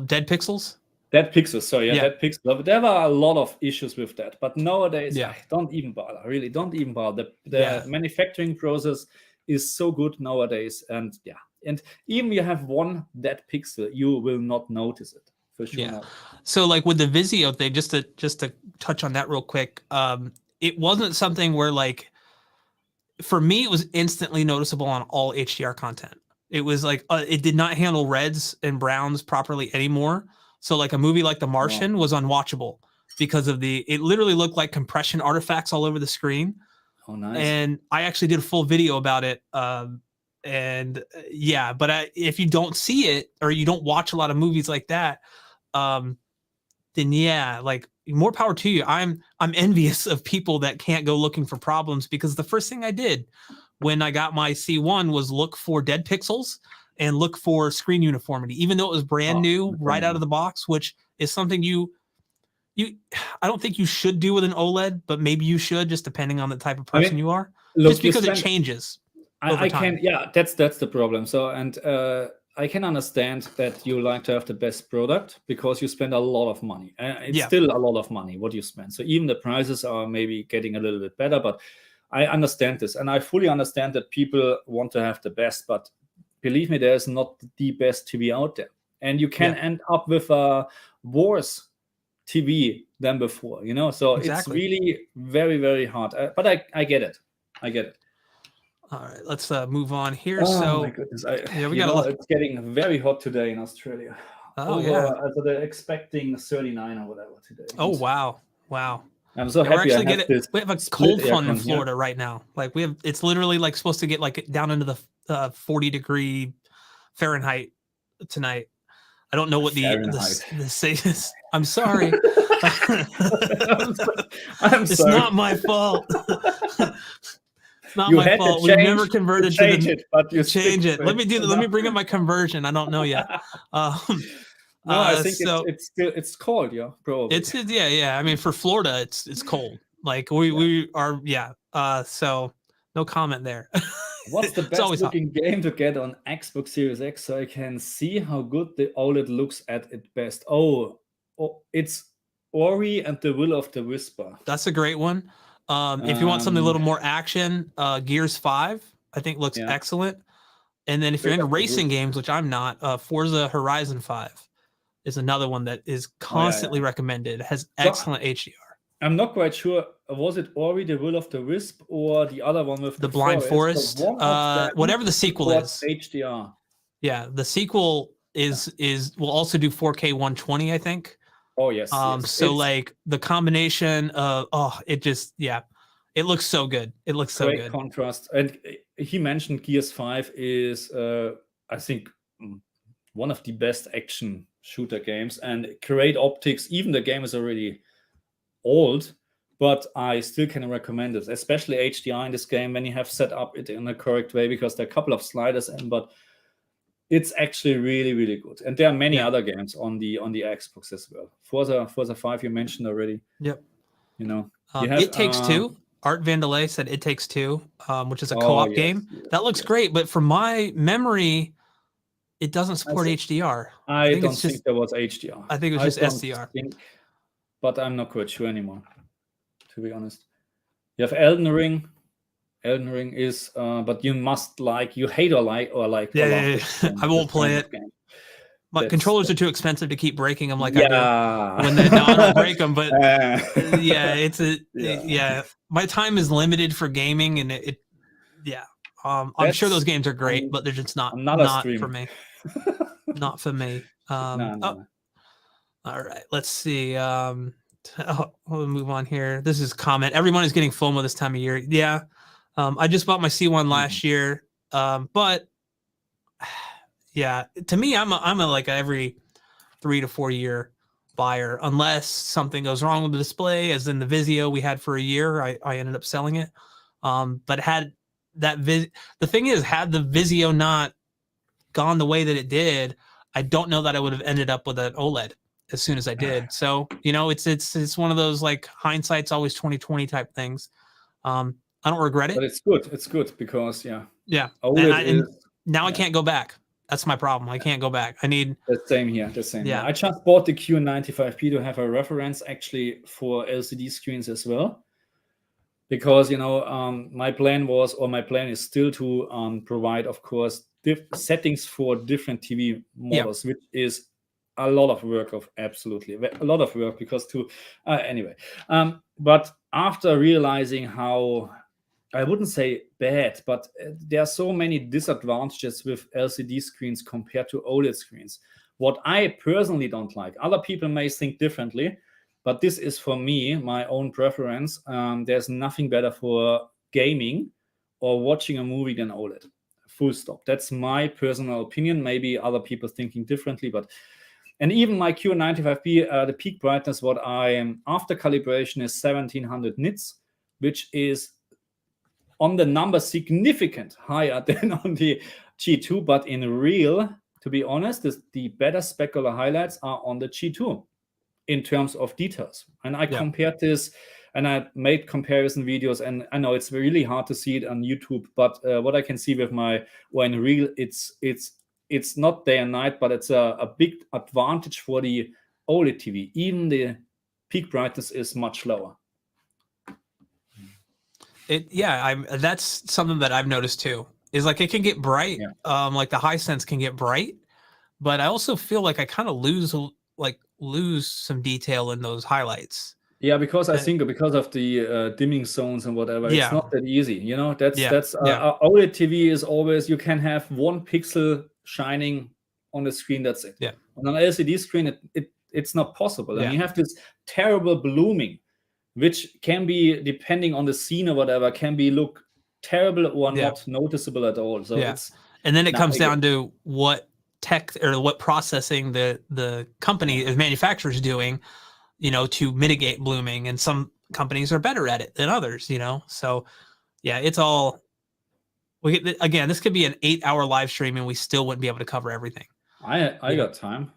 Dead pixels. Dead pixels. So dead pixel. There were a lot of issues with that. But nowadays, don't even bother. Really, don't even bother. The manufacturing process is so good nowadays, and and even you have one dead pixel, you will not notice it for sure. Yeah. So like with the Vizio thing, just to touch on that real quick, it wasn't something where like, for me, it was instantly noticeable on all HDR content. It was like it did not handle reds and browns properly anymore. So like a movie like The Martian was unwatchable because of it literally looked like compression artifacts all over the screen. Oh, nice. And I actually did a full video about it. And but if you don't see it or you don't watch a lot of movies like that, then like more power to you. I'm envious of people that can't go looking for problems, because the first thing I did when I got my C1 was look for dead pixels and look for screen uniformity, even though it was brand new right out of the box, which is something I don't think you should do with an OLED, but maybe you should, just depending on the type of person you are. Just because it changes over time. That's the problem. So, and I can understand that you like to have the best product because you spend a lot of money. It's still a lot of money what you spend. So even the prices are maybe getting a little bit better, but I understand this, and I fully understand that people want to have the best, but believe me, there's not the best TV out there, and you can end up with a worse TV than before, you know. So it's really very, very hard. But I get it. I get it. All right, let's move on here. Oh my goodness! We got it's getting very hot today in Australia. So they're expecting 39 or whatever today. Oh wow, wow! I'm so happy. We have a cold front in Florida right now. Like it's literally like supposed to get like down into the 40-degree Fahrenheit tonight. I don't know what the say is. I'm sorry. It's not my fault. It's not my fault. We've never converted to it, but you change it. Let me bring up my conversion. I don't know yet. No, I think it's cold, yeah, probably. It's I mean, for Florida, it's cold. Like we are, so no comment there. What's the best looking game to get on Xbox Series X so I can see how good the OLED looks at its best? Oh, it's Ori and the Will of the Whisper. That's a great one. If you want something a little more action, Gears 5, I think looks excellent. And then if you're into racing games, which I'm not, Forza Horizon 5 is another one that is constantly recommended. It has excellent HDR. I'm not quite sure. Was it Ori, the Will of the Wisp, or the other one with the Blind Forest? Whatever the sequel is. HDR. Yeah, the sequel will also do 4K 120, I think. Oh yes. So like the combination of it looks so good. It looks so good. Great contrast. And he mentioned Gears 5 is I think one of the best action shooter games, and great optics. Even the game is already old, but I still can recommend it, especially HDR in this game when you have set up it in the correct way, because there are a couple of sliders in, but it's actually really, really good. And there are many other games on the Xbox as well. Forza 5 you mentioned already. Yep. You know, It Takes Two. Art Vandelay said It Takes Two, which is a co-op game. That looks great, but from my memory, it doesn't support HDR. I don't think there was HDR. I think it was just SDR. But I'm not quite sure anymore, to be honest. You have Elden Ring. Elden Ring is, but you must you hate or like. Yeah. I won't play it. My controllers are too expensive to keep breaking them like I do. When I don't break them, but my time is limited for gaming, and I'm sure those games are great, but they're just not for me. Not for me. No. All right, let's see. We'll move on here. This is comment. Everyone is getting FOMO this time of year. Yeah. I just bought my C1 last year. But to me, I'm a like every 3 to 4 year buyer, unless something goes wrong with the display, as in the Vizio we had for a year. I ended up selling it. But had the thing is, had the Vizio not gone the way that it did, I don't know that I would have ended up with an OLED as soon as I did. So, it's one of those like hindsight's always 20/20 type things. I don't regret it. But it's good. It's good because and now I can't go back. That's my problem. I can't go back. I need the same here. I just bought the Q95P to have a reference actually for LCD screens as well. Because my plan is still to provide, of course, settings for different TV models, which is a lot of work because anyway. But after realizing how, I wouldn't say bad, but there are so many disadvantages with LCD screens compared to OLED screens. What I personally don't like, other people may think differently, but this is for me, my own preference. There's nothing better for gaming or watching a movie than OLED. Full stop. That's my personal opinion. Maybe other people thinking differently, and even my Q95P, the peak brightness, what I am after calibration is 1700 nits, which is on the number significant higher than on the G2, but in real, to be honest, the better specular highlights are on the G2 in terms of details. And I compared this, and I made comparison videos, and I know it's really hard to see it on YouTube, but what I can see with in real, it's not day and night, but it's a big advantage for the OLED TV. Even the peak brightness is much lower. That's something that I've noticed too. Is like it can get bright, like the Hisense can get bright, but I also feel like I kind of lose some detail in those highlights. Yeah, because I think because of the dimming zones and whatever, it's not that easy. You know, OLED TV is always, you can have 1 pixel shining on the screen. That's it. Yeah. On an LCD screen, it's not possible. And you have this terrible blooming, which can be, depending on the scene or whatever, can be look terrible or not noticeable at all. So and then it comes down to what tech or what processing the company, the manufacturer is doing, you know, to mitigate blooming, and some companies are better at it than others, you know. So it's all, again, this could be an 8-hour live stream and we still wouldn't be able to cover everything. I got time.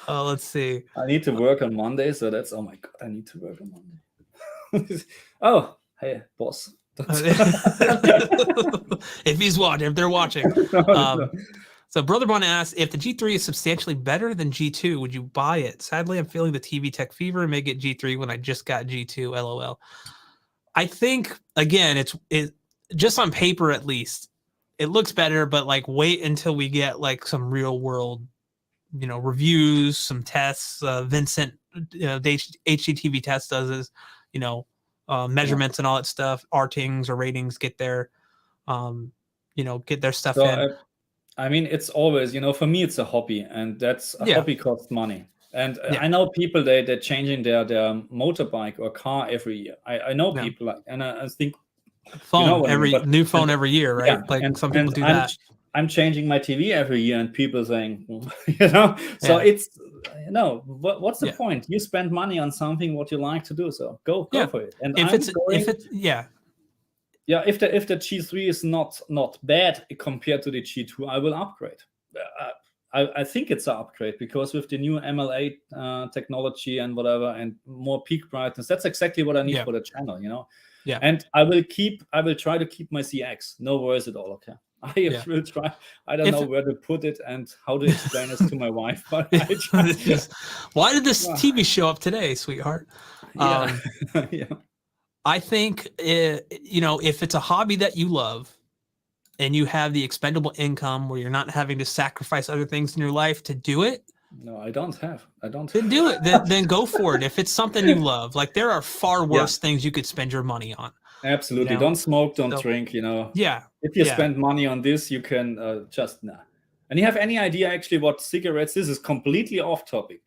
Let's see. I need to work on Monday, so that's, oh my God, I need to work on Monday. Oh, hey, boss. If they're watching. So Brother Bon asked, if the G3 is substantially better than G2, would you buy it? Sadly, I'm feeling the TV tech fever and may get G3 when I just got G2, LOL. I think, again, it just on paper at least, it looks better, but like wait until we get like some real world, you know, reviews, some tests. Vincent, the HDTV test does is, you know, measurements and all that stuff, RTings or ratings, get their stuff in. I mean, it's always, you know, for me, it's a hobby, and that's a hobby costs money. And I know people, they're changing their motorbike or car every year. I know people like, and I think phone new phone every year, right? Like some people do that. I'm changing my TV every year, and people saying, you know, so it's, you know, what's the point? You spend money on something what you like to do, so go for it. And if the G3 is not bad compared to the G2, I will upgrade. I think it's an upgrade, because with the new MLA technology and whatever, and more peak brightness, that's exactly what I need for the channel, you know. Yeah. And I will try to keep my CX. No worries at all. Okay. I will try. I don't know where to put it and how to explain this to my wife, but I try. Why did this TV show up today, sweetheart? I think, you know, if it's a hobby that you love and you have the expendable income where you're not having to sacrifice other things in your life to do it. No, I don't. Then do it. Then go for it. If it's something you love, like there are far worse things you could spend your money on. Absolutely. You know? Don't smoke, don't drink, you know. Yeah. If you spend money on this, you can just, nah. And you have any idea actually what cigarettes, this is completely off topic.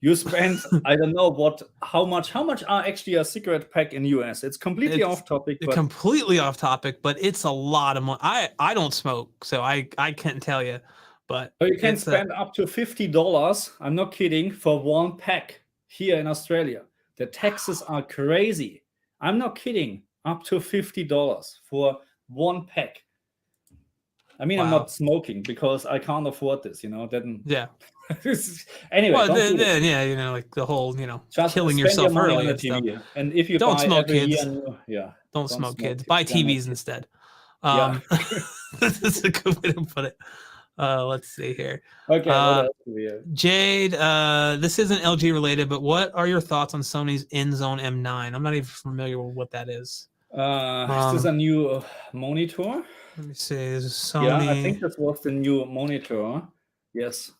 You spend, I don't know how much are actually a cigarette pack in US? It's completely off topic. Completely off topic, but it's a lot of money. I don't smoke, so I can't tell you. But you can spend up to $50, I'm not kidding, for 1 pack here in Australia. The taxes are crazy. I'm not kidding. Up to $50 for 1 pack. I mean, I'm not smoking because I can't afford this, you know. Then anyway, you know, like the whole, you know, just killing yourself early and stuff. And if you don't smoke, kids. Don't smoke, kids. Buy TVs instead. That's a good way to put it. Let's see here. Okay. What else do we have? Jade, this isn't LG related, but what are your thoughts on Sony's InZone M9? I'm not even familiar with what that is. Is this a new monitor? Let me see. This is Sony. Yeah, I think this was the new monitor. Yes.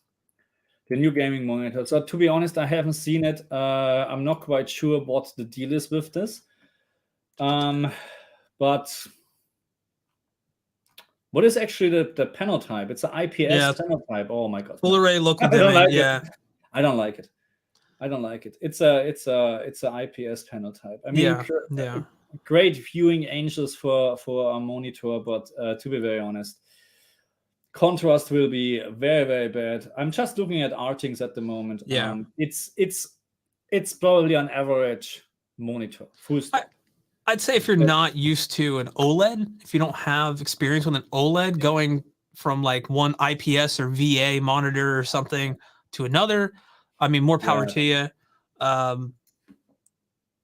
The new gaming monitor. So to be honest, I haven't seen it. I'm not quite sure what the deal is with this. But what is actually the panel type? It's an IPS panel type. Oh my God. Full array local dimming. I don't like it. It's a IPS panel type. I mean, great viewing angles for a monitor, but to be very honest, contrast will be very, very bad. I'm just looking at RTings at the moment. Yeah. It's probably on average monitor. Full stop. I'd say if you're not used to an OLED, if you don't have experience with an OLED, going from like one IPS or VA monitor or something to another, I mean, more power to you.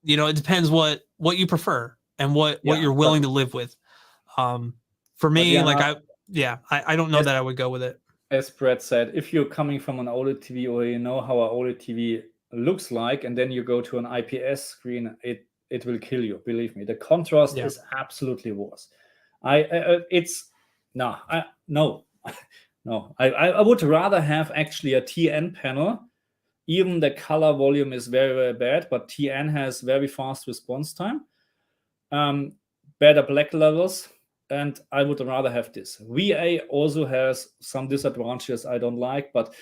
You know, it depends what you prefer and what you're willing to live with. For me, like I don't know that I would go with it. As Brett said, if you're coming from an OLED TV or you know how an OLED TV looks like, and then you go to an IPS screen, it will kill you. Believe me, the contrast is absolutely worse. I would rather have actually a TN panel. Even the color volume is very, very bad, but TN has very fast response time, better black levels, and I would rather have this. VA also has some disadvantages I don't like, but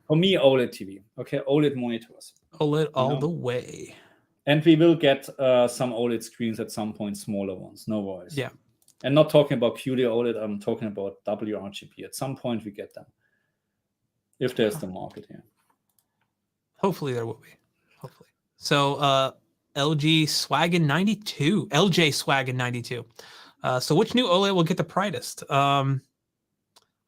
for me, OLED TV, okay, OLED monitors. OLED all the way. And we will get some OLED screens at some point, smaller ones, no worries. Yeah. And not talking about QD-OLED, I'm talking about WRGB. At some point we get them. If there's the market here. Hopefully there will be. Hopefully. So LG Swaggin 92. LJ Swaggin 92. So which new OLED will get the brightest? I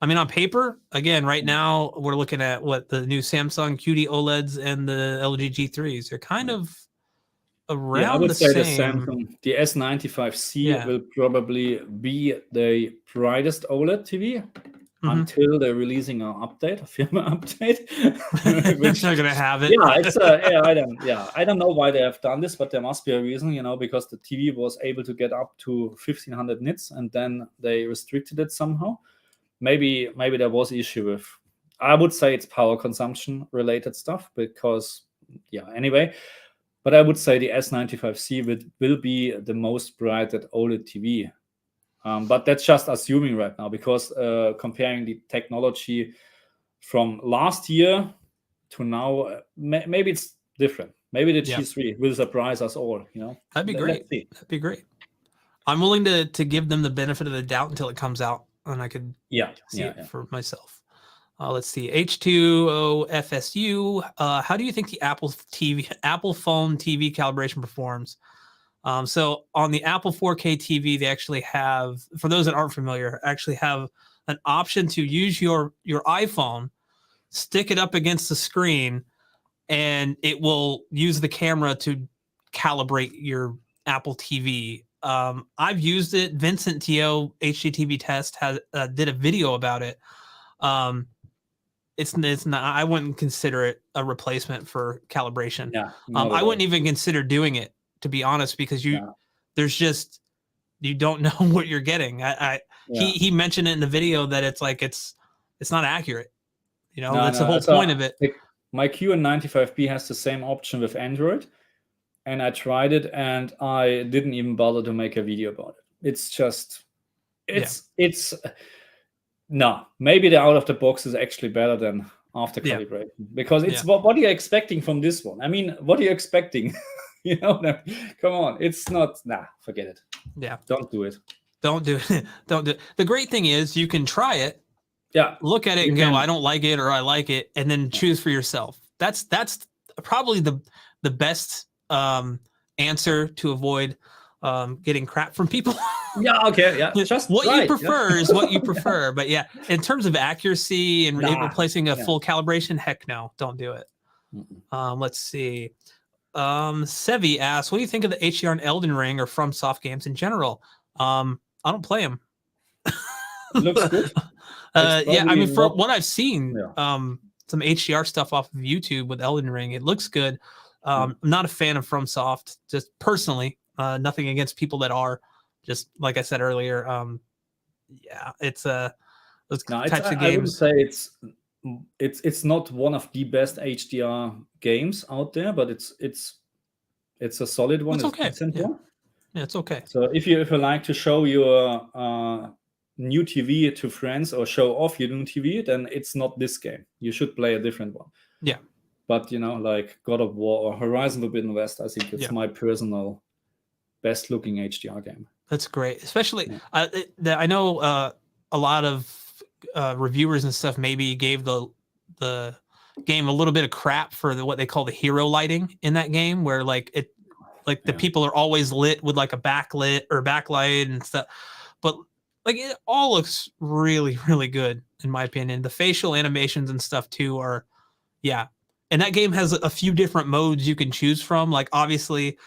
mean, on paper, again, right now we're looking at what the new Samsung QD-OLEDs and the LG G3s. They're kind of around I would the say same. The Samsung, the S95C will probably be the brightest OLED TV until they're releasing an update, a firmware update. Which they're gonna have it. I don't know why they have done this, but there must be a reason, you know, because the TV was able to get up to 1500 nits, and then they restricted it somehow. Maybe there was an issue with. I would say it's power consumption related stuff because anyway. But I would say the S95C will be the most bright at OLED TV. But that's just assuming right now, because comparing the technology from last year to now, maybe it's different. Maybe the G3 will surprise us all. You know, that'd be great. That'd be great. I'm willing to give them the benefit of the doubt until it comes out, and I could see it for myself. Let's see, H2O FSU. How do you think the Apple phone TV calibration performs? So on the Apple 4K TV, they actually have, for those that aren't familiar, actually have an option to use your iPhone, stick it up against the screen, and it will use the camera to calibrate your Apple TV. I've used it. Vincent Teo, HDTV Test, did a video about it. It's not. I wouldn't consider it a replacement for calibration. I wouldn't even consider doing it, to be honest, because there's just, you don't know what you're getting. He mentioned it in the video that it's like it's not accurate. You know, that's the whole point of it. My QN95B has the same option with Android, and I tried it, and I didn't even bother to make a video about it. It's just, it's. No, maybe the out of the box is actually better than after calibration, because it's what are you expecting from this one? I mean, what are you expecting? You know, come on, it's not. Forget it. Yeah, don't do it. Don't do it. Don't do it. The great thing is you can try it. Yeah, look at it and go, I don't like it, or I like it, and then choose for yourself. That's probably the best answer to avoid getting crap from people. Just what you prefer is what you prefer. But in terms of accuracy and replacing a full calibration, heck no, don't do it. Let's see. Sevi asks, what do you think of the HDR and Elden Ring or FromSoft games in general? I don't play them. Looks good. I mean, for what I've seen, some HDR stuff off of YouTube with Elden Ring, it looks good. I'm not a fan of FromSoft, just personally. Nothing against people that are. Just like I said earlier, it's those types of games. I would say it's not one of the best HDR games out there, but it's a solid one. It's okay. It's okay. So if you like to show your new TV to friends or show off your new TV, then it's not this game. You should play a different one. Yeah. But you know, like God of War or Horizon Forbidden West, I think it's my personal best looking HDR game. That's great, especially I know a lot of reviewers and stuff maybe gave the game a little bit of crap for what they call the hero lighting in that game, where like Like the people are always lit with like a backlit or backlight and stuff. But like it all looks really, really good in my opinion. The facial animations and stuff too are, yeah. And that game has a few different modes you can choose from. Like obviously,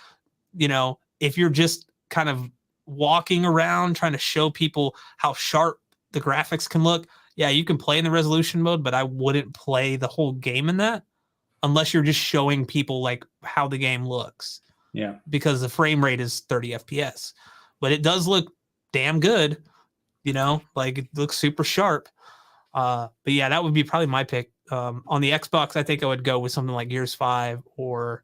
you know, if you're just kind of walking around trying to show people how sharp the graphics can look, yeah, you can play in the resolution mode, but I wouldn't play the whole game in that unless you're just showing people like how the game looks. Yeah. Because the frame rate is 30 FPS. But it does look damn good, you know, like it looks super sharp. But yeah, that would be probably my pick. On the Xbox, I think I would go with something like Gears 5 or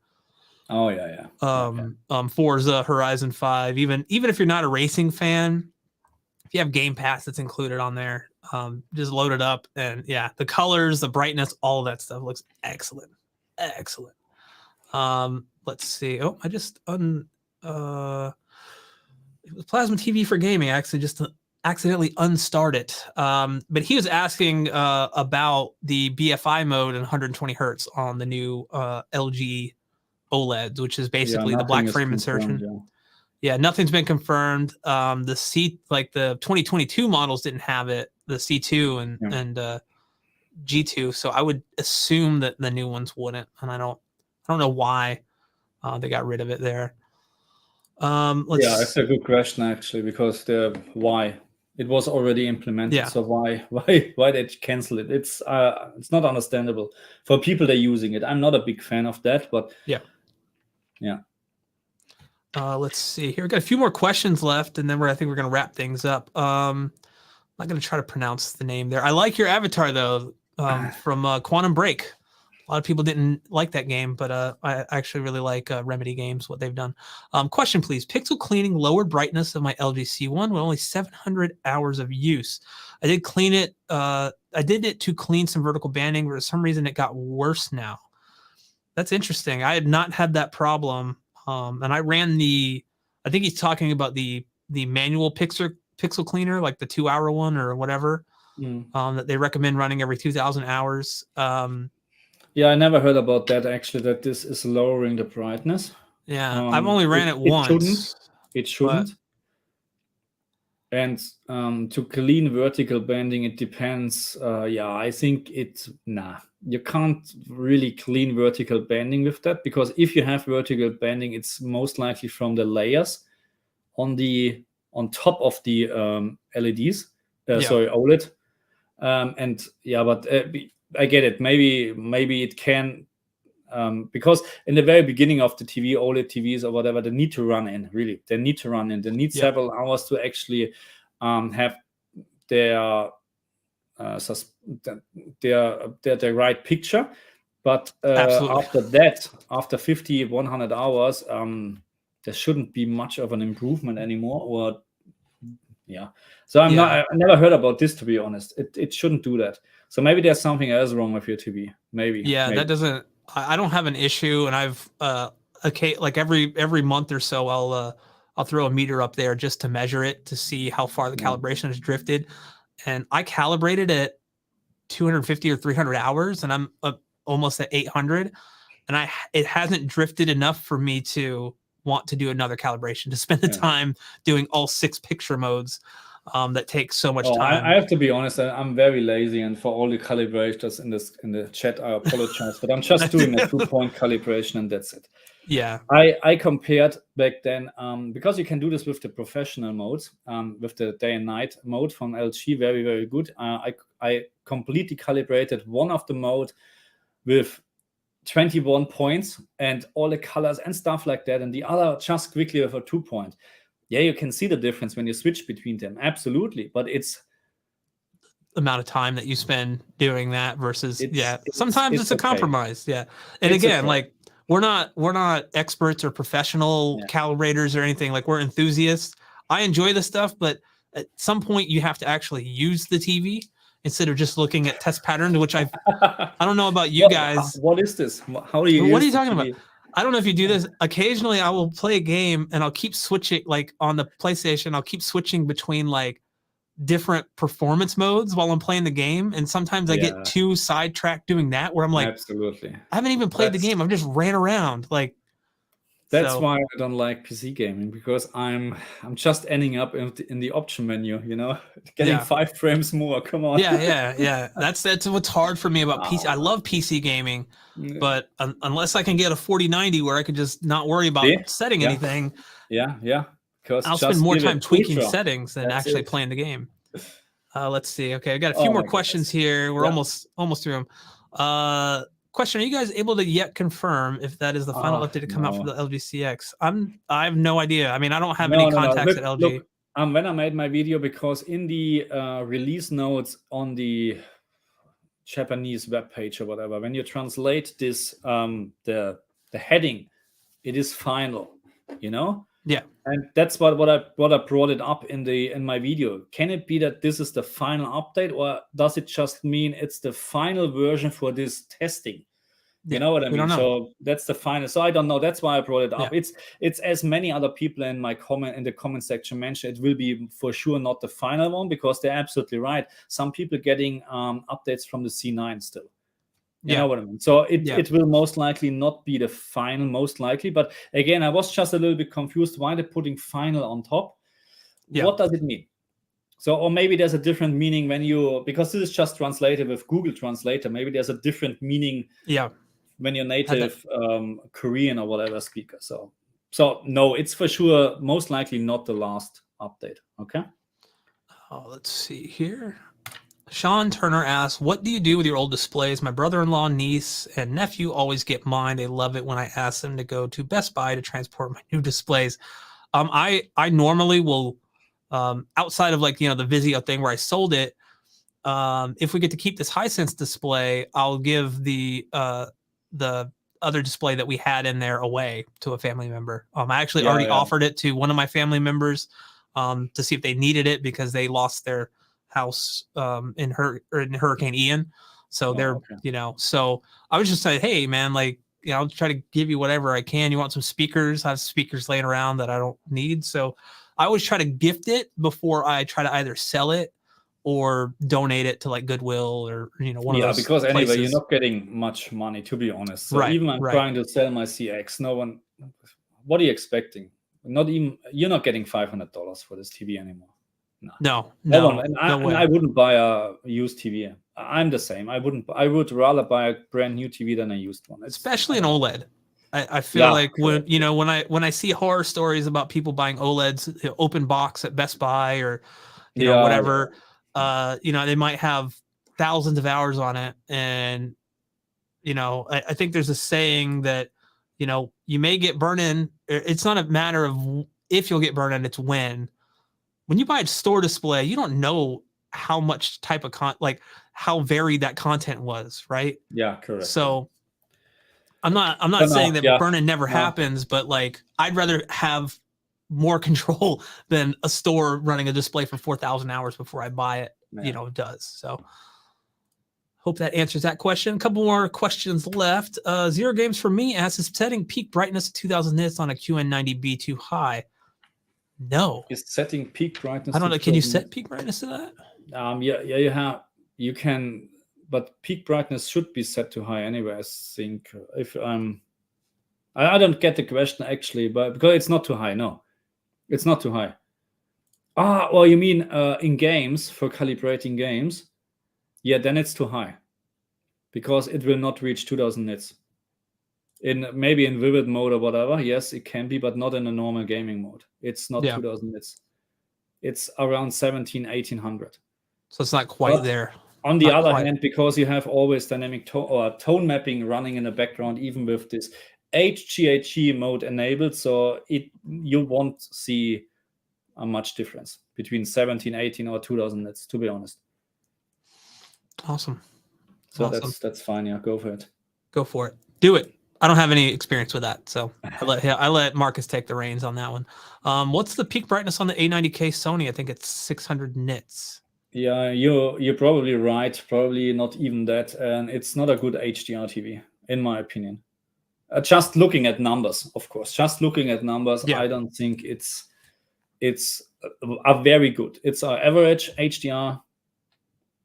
Forza Horizon 5. Even if you're not a racing fan, if you have Game Pass that's included on there, just load it up, and yeah, the colors, the brightness, all of that stuff looks excellent. Let's see. Oh, I just it was Plasma TV for gaming. I actually just accidentally unstart it. But he was asking about the BFI mode and 120 hertz on the new LG OLEDs, which is basically the black frame insertion. Yeah, nothing's been confirmed. The 2022 models didn't have it, the C2 and G2. So I would assume that the new ones wouldn't, and I don't know why they got rid of it there. It's a good question actually, because why it was already implemented. Yeah. So why they cancel it? It's not understandable for people that are using it. I'm not a big fan of that, but yeah. Let's see here. We got a few more questions left, and then I think we're going to wrap things up. I'm not going to try to pronounce the name there. I like your avatar though, from Quantum Break. A lot of people didn't like that game, but I actually really like Remedy Games, what they've done. Question, please. Pixel cleaning lowered brightness of my LG C1 with only 700 hours of use. I did clean it. I did it to clean some vertical banding, but for some reason it got worse now. That's interesting. I had not had that problem. And I ran I think he's talking about the manual pixel cleaner, like the 2-hour one or whatever, that they recommend running every 2,000 hours. Yeah, I never heard about that actually, that this is lowering the brightness. Yeah, I've only ran it once. It shouldn't. And to clean vertical banding, it depends. I think you can't really clean vertical banding with that, because if you have vertical banding, it's most likely from the layers on top of the LEDs. Sorry, OLED. But I get it. Maybe it can, because in the very beginning of the TV, OLED TVs or whatever, they need to run in. Really, they need to run in. They need several hours to actually have their right picture. But after that, after 50, 100 hours, there shouldn't be much of an improvement anymore. So I never heard about this, to be honest. It shouldn't do that. So maybe there's something else wrong with your TV. Maybe. That doesn't. I don't have an issue, and I've like every month or so I'll throw a meter up there just to measure it to see how far the calibration has drifted, and I calibrated at 250 or 300 hours, and I'm almost at 800, and it hasn't drifted enough for me to want to do another calibration, to spend the time doing all 6 picture modes. That takes so much time. I have to be honest, I'm very lazy, and for all the calibrations in the chat, I apologize, but I'm just doing a 2-point calibration, and that's it. Yeah. I compared back then, because you can do this with the professional modes, with the day and night mode from LG, very, very good. I completely calibrated one of the mode with 21 points and all the colors and stuff like that, and the other just quickly with a 2-point. Yeah, you can see the difference when you switch between them. Absolutely. But it's the amount of time that you spend doing that versus sometimes it's a compromise. Yeah. And again, like we're not experts or professional calibrators or anything. Like, we're enthusiasts. I enjoy the stuff, but at some point you have to actually use the TV instead of just looking at test patterns, which I don't know about you guys. What is this? How do you What are you talking about? I don't know if you do this. Occasionally I will play a game and I'll keep switching, like on the PlayStation, I'll keep switching between like different performance modes while I'm playing the game. And sometimes I get too sidetracked doing that, where I'm like, absolutely, I haven't even played the game. I've just ran around. Like, That's So, why I don't like PC gaming, because I'm just ending up in the option menu, you know, getting yeah. 5 frames more. Come on. Yeah. That's what's hard for me about PC. I love PC gaming, but unless I can get a 4090 where I could just not worry about See? setting Yeah, anything, yeah. Because I'll spend just more give it time tweaking ultra. settings than That's actually it. playing the game. Let's see. Okay, I got a few Oh more my questions goodness. here. We're Yeah. almost through them. Question: Are you guys able to yet confirm if that is the final update to come out for No. the LG CX? I have no idea. I mean, I don't have any No. contacts at LG. Look. When I made my video, because in the release notes on the Japanese webpage or whatever, when you translate this, the heading, it is final, you know. Yeah. And that's what I brought it up in my video. Can it be that this is the final update, or does it just mean it's the final version for this testing? You know what I We mean? don't know. So that's the final. So I don't know. That's why I brought it up. Yeah. It's as many other people in the comment section mentioned, it will be for sure not the final one, because they're absolutely right. Some people getting updates from the C9 still. You know what I mean? So it will most likely not be the final, most likely. But again, I was just a little bit confused why they're putting final on top. Yeah. What does it mean? So, or maybe there's a different meaning when you, because this is just translated with Google Translator. Maybe there's a different meaning. Yeah. When you're native Korean or whatever speaker. So no, it's for sure most likely not the last update. Okay. Let's see here. Sean Turner asks, what do you do with your old displays? My brother-in-law, niece, and nephew always get mine. They love it when I ask them to go to Best Buy to transport my new displays. I normally will, outside of like, the Vizio thing where I sold it, if we get to keep this Hisense display, I'll give the other display that we had in there away to a family member. I actually already offered it to one of my family members to see if they needed it, because they lost their house in Hurricane Ian. So they're, so I was just saying, hey man, like, I'll try to give you whatever I can. You want some speakers? I have speakers laying around that I don't need. So I always try to gift it before I try to either sell it or donate it to like Goodwill or, one of those because places. anyway, you're not getting much money, to be honest. So even I'm trying to sell my CX, no one, what are you expecting? You're not getting $500 for this TV anymore. No one. way. And I wouldn't buy a used TV. I'm the same. I would rather buy a brand new TV than a used one. Especially an OLED. I feel like when I see horror stories about people buying OLEDs, open box at Best Buy or whatever, they might have thousands of hours on it. And I think there's a saying that you may get burned in. It's not a matter of if you'll get burned in, it's when you buy a store display, you don't know how much type of like how varied that content was, right? Yeah, correct. So I'm not saying that burn-in never happens, but like I'd rather have more control than a store running a display for 4,000 hours before I buy it. It does. So hope that answers that question. A couple more questions left. Zero Games for me asks, is setting peak brightness to 2000 nits on a QN90B too high? No. Is setting peak brightness? I don't know. Can you set peak brightness to that? You can, but peak brightness should be set to high anyway. I think I don't get the question actually, but because it's not too high. No, it's not too high. Well, you mean in games, for calibrating games? Yeah, then it's too high, because it will not reach 2000 nits. Maybe in vivid mode or whatever, yes, it can be, but not in a normal gaming mode. It's not 2000 nits. It's around 1800. So it's not quite there. On the other hand, because you have always dynamic tone mapping running in the background, even with this HGHG mode enabled, so you won't see a much difference between 18 or 2000 nits, to be honest. Awesome. So that's fine. Yeah, go for it. Go for it. Do it. I don't have any experience with that, so I let Marcus take the reins on that one. What's the peak brightness on the A90K Sony? I think it's 600 nits. Yeah, you're probably right. Probably not even that, and it's not a good HDR TV, in my opinion. Just looking at numbers, of course. Just looking at numbers, I don't think it's a very good. It's an average HDR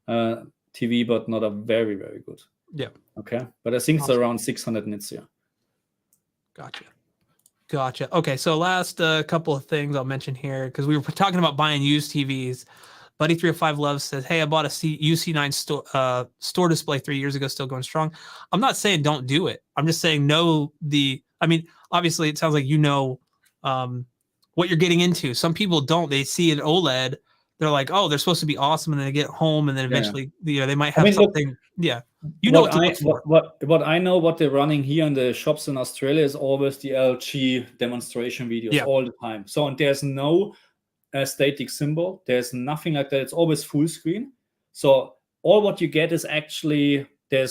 TV, but not a very, very good. Yeah. Okay, but I think it's around 600 nits. Yeah. Gotcha. Gotcha. Okay, so last couple of things I'll mention here, because we were talking about buying used TVs. Buddy305 Love says, hey, I bought a UC9 store display 3 years ago, still going strong. I'm not saying don't do it. I'm just saying I mean, obviously it sounds like you know what you're getting into. Some people don't. They see an OLED, they're like, oh, they're supposed to be awesome, and then they get home, and then eventually they might have something. Look, you know what to look for. What I know, what they're running here in the shops in Australia is always the LG demonstration videos all the time. So and there's no static symbol. There's nothing like that. It's always full screen. So all what you get is actually there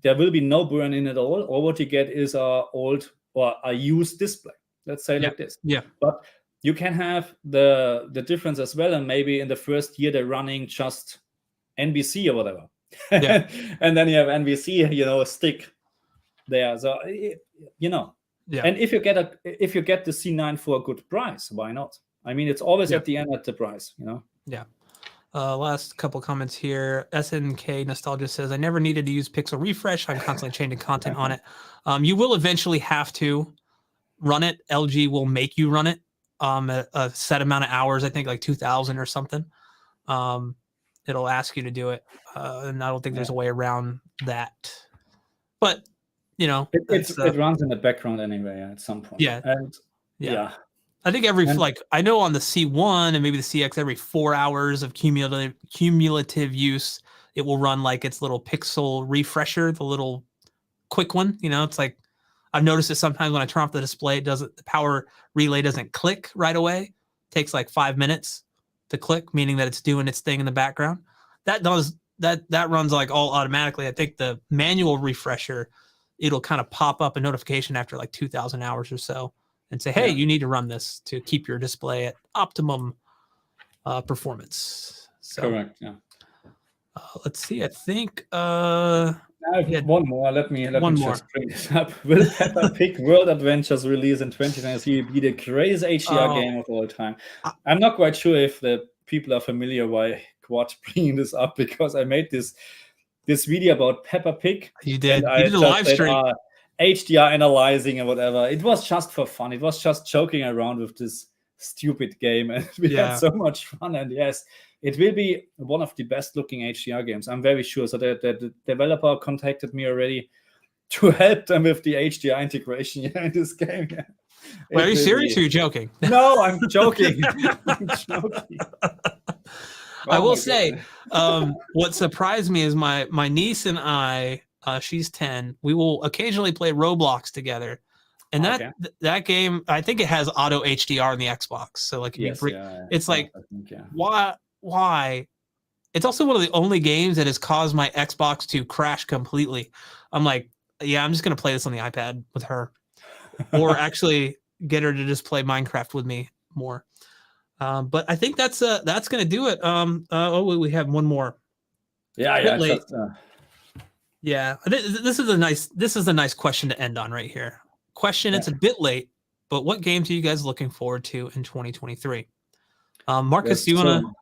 will be no burn in at all. All what you get is a old or a used display. Let's say like this. Yeah. But you can have the difference as well. And maybe in the first year they're running just NBC or whatever. Yeah. And then you have NBC, a stick there. So And if you get the C9 for a good price, why not? I mean, it's always at the end at the price, Yeah. Last couple comments here. SNK Nostalgia says, I never needed to use Pixel Refresh. I'm constantly changing content on it. You will eventually have to run it. LG will make you run it a set amount of hours, I think like 2,000 or something. It'll ask you to do it. And I don't think there's a way around that. But, it runs in the background anyway at some point. Yeah. And I think I know on the C1 and maybe the CX, every 4 hours of cumulative use, it will run like its little pixel refresher, the little quick one. It's like, I've noticed it sometimes when I turn off the display, the power relay doesn't click right away. It takes like 5 minutes to click, meaning that it's doing its thing in the background. That runs like all automatically. I think the manual refresher, it'll kind of pop up a notification after like 2,000 hours or so and say, hey, you need to run this to keep your display at optimum performance. So, correct. Yeah. Let's see. I think I have one more. Let me just bring this up. Will Peppa Pig World Adventures release in 2023 be the greatest HDR game of all time? I'm not quite sure if the people are familiar why Quad bringing this up, because I made this video about Peppa Pig. You did. You did a live stream. HDR analyzing and whatever. It was just for fun. It was just joking around with this stupid game, and we had so much fun. And yes, it will be one of the best looking HDR games. I'm very sure. So the developer contacted me already to help them with the HDR integration in this game. Well, are you serious or are you joking? No, I'm joking. I'm joking. I will say, what surprised me is my niece and I, she's 10, we will occasionally play Roblox together. And that game, I think it has auto HDR on the Xbox. So like, it's like, why? It's also one of the only games that has caused my Xbox to crash completely. I'm like, I'm just going to play this on the iPad with her, or actually get her to just play Minecraft with me more. But I think that's going to do it. We have one more. Yeah. Yeah. This is a nice question to end on right here. It's a bit late, but what games are you guys looking forward to in 2023? Marcus, do you want to?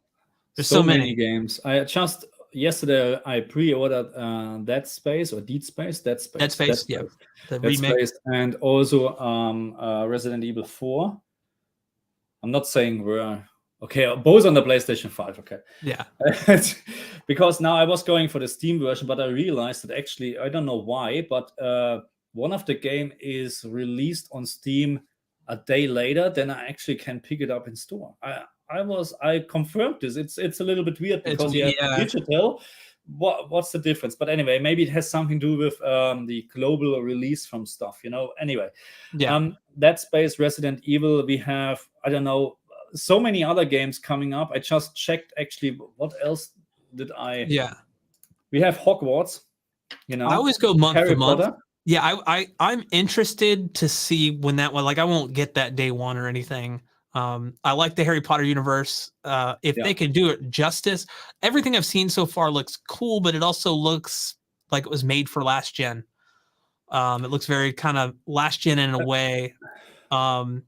There's so many games. Yesterday I pre-ordered Dead Space, the remake, and also Resident Evil 4. I'm not saying we're okay, both on the PlayStation 5. Okay, yeah. Because now I was going for the Steam version, but I realized that actually I don't know why, but one of the game is released on Steam a day later, then I actually can pick it up in store. I confirmed this. It's a little bit weird because you have digital. What's the difference? But anyway, maybe it has something to do with the global release from stuff. Anyway, Dead Space, Resident Evil. We have so many other games coming up. I just checked actually. What else did I? Yeah, we have Hogwarts. I always go month to month. Yeah, I'm interested to see when that one. Like, I won't get that day one or anything. I like the Harry Potter universe. If they can do it justice, everything I've seen so far looks cool, but it also looks like it was made for last gen. It looks very kind of last gen in a way. And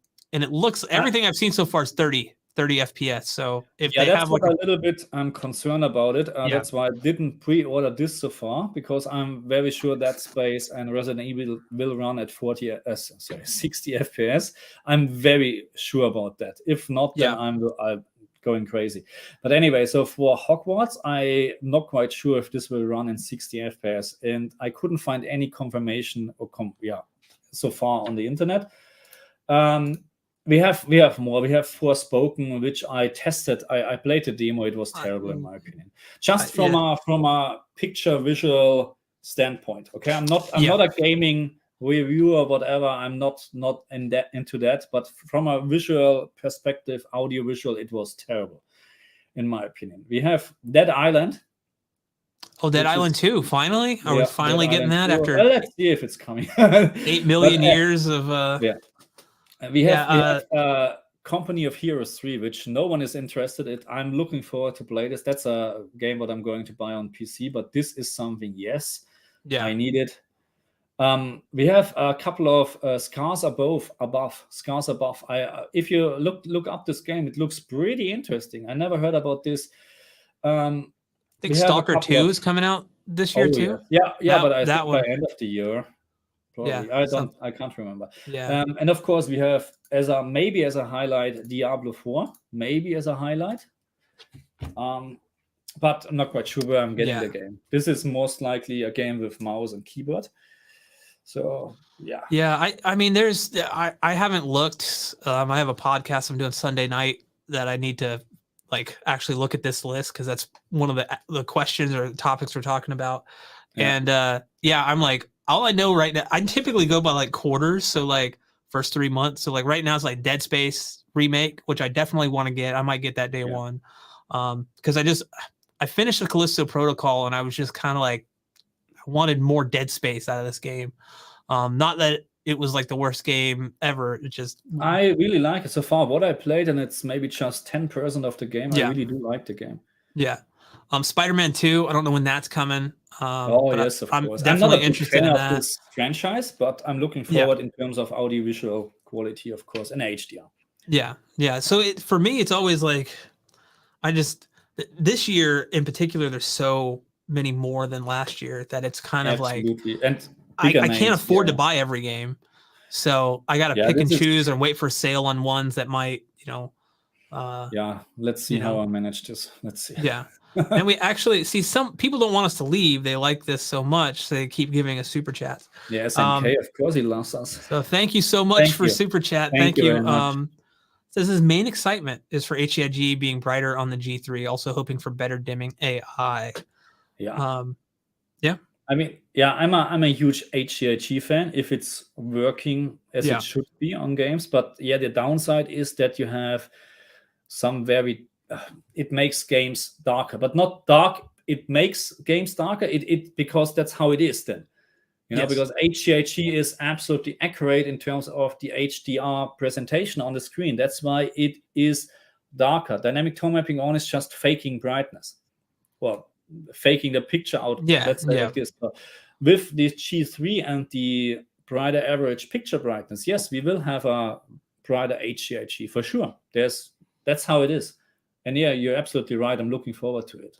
it looks, everything I've seen so far is 30 30 FPS. So if Yeah, they that's have what like a little bit I'm concerned about it. Yeah. That's why I didn't pre-order this so far, because I'm very sure that Space and Resident Evil will run at 60 FPS. I'm very sure about that. If not, then I'm going crazy. But anyway, so for Hogwarts, I'm not quite sure if this will run in 60 FPS, and I couldn't find any confirmation or so far on the internet. We have more. We have Forspoken, which I tested. I played the demo. It was terrible in my opinion. Just from a picture visual standpoint. Okay, I'm not a gaming reviewer or whatever. I'm not into that. But from a visual perspective, audio visual, it was terrible, in my opinion. We have Dead Island. Oh, Dead Island 2, finally? Are we finally getting that after? Well, let's see if it's coming. 8 million years of We have Company of Heroes 3, which no one is interested in. I'm looking forward to play this. That's a game that I'm going to buy on PC, but this is something, I need it. We have a couple of Scars Above. If you look up this game, it looks pretty interesting. I never heard about this. I think Stalker 2 is coming out this year too. Yeah, but I think by end of the year. Probably. Yeah, I can't remember. Yeah. And of course we have maybe as a highlight Diablo 4, maybe as a highlight. But I'm not quite sure where I'm getting the game. This is most likely a game with mouse and keyboard. So I mean, I haven't looked. I have a podcast I'm doing Sunday night that I need to actually look at this list, because that's one of the questions or topics we're talking about. And I'm like, all I know right now, I typically go by quarters, so first 3 months. So right now it's Dead Space remake, which I definitely want to get. I might get that day one, because I finished the Callisto Protocol, and I was just kind of I wanted more Dead Space out of this game. Not that it was the worst game ever. It just I really like it so far. What I played, and it's maybe just 10% of the game. I really do like the game. Yeah. Spider-Man 2, I don't know when that's coming. Yes, of course. I'm definitely interested in that. This franchise, but I'm looking forward in terms of audiovisual quality, of course, and HDR. Yeah. So for me, it's always this year in particular, there's so many more than last year that it's kind of and I can't afford to buy every game, so I got to pick and choose and wait for sale on ones that might, let's see how I manage this. Let's see. And we actually see some people don't want us to leave. They like this so much, so they keep giving us super chats. Yeah, SNK, of course, he loves us. So thank you so much for super chat. Thank you. Says his main excitement is for HEIG being brighter on the G3. Also hoping for better dimming AI. I mean, I'm a huge HEIG fan if it's working as it should be on games. But the downside is that you have some very it makes games darker, but not dark. It makes games darker. Because that's how it is then. Because HEIG is absolutely accurate in terms of the HDR presentation on the screen. That's why it is darker. Dynamic tone mapping on is just faking brightness. Well, faking the picture out. Let's say like this. But with the G3 and the brighter average picture brightness, yes, we will have a brighter HEIG for sure. That's how it is. And you're absolutely right. I'm looking forward to it.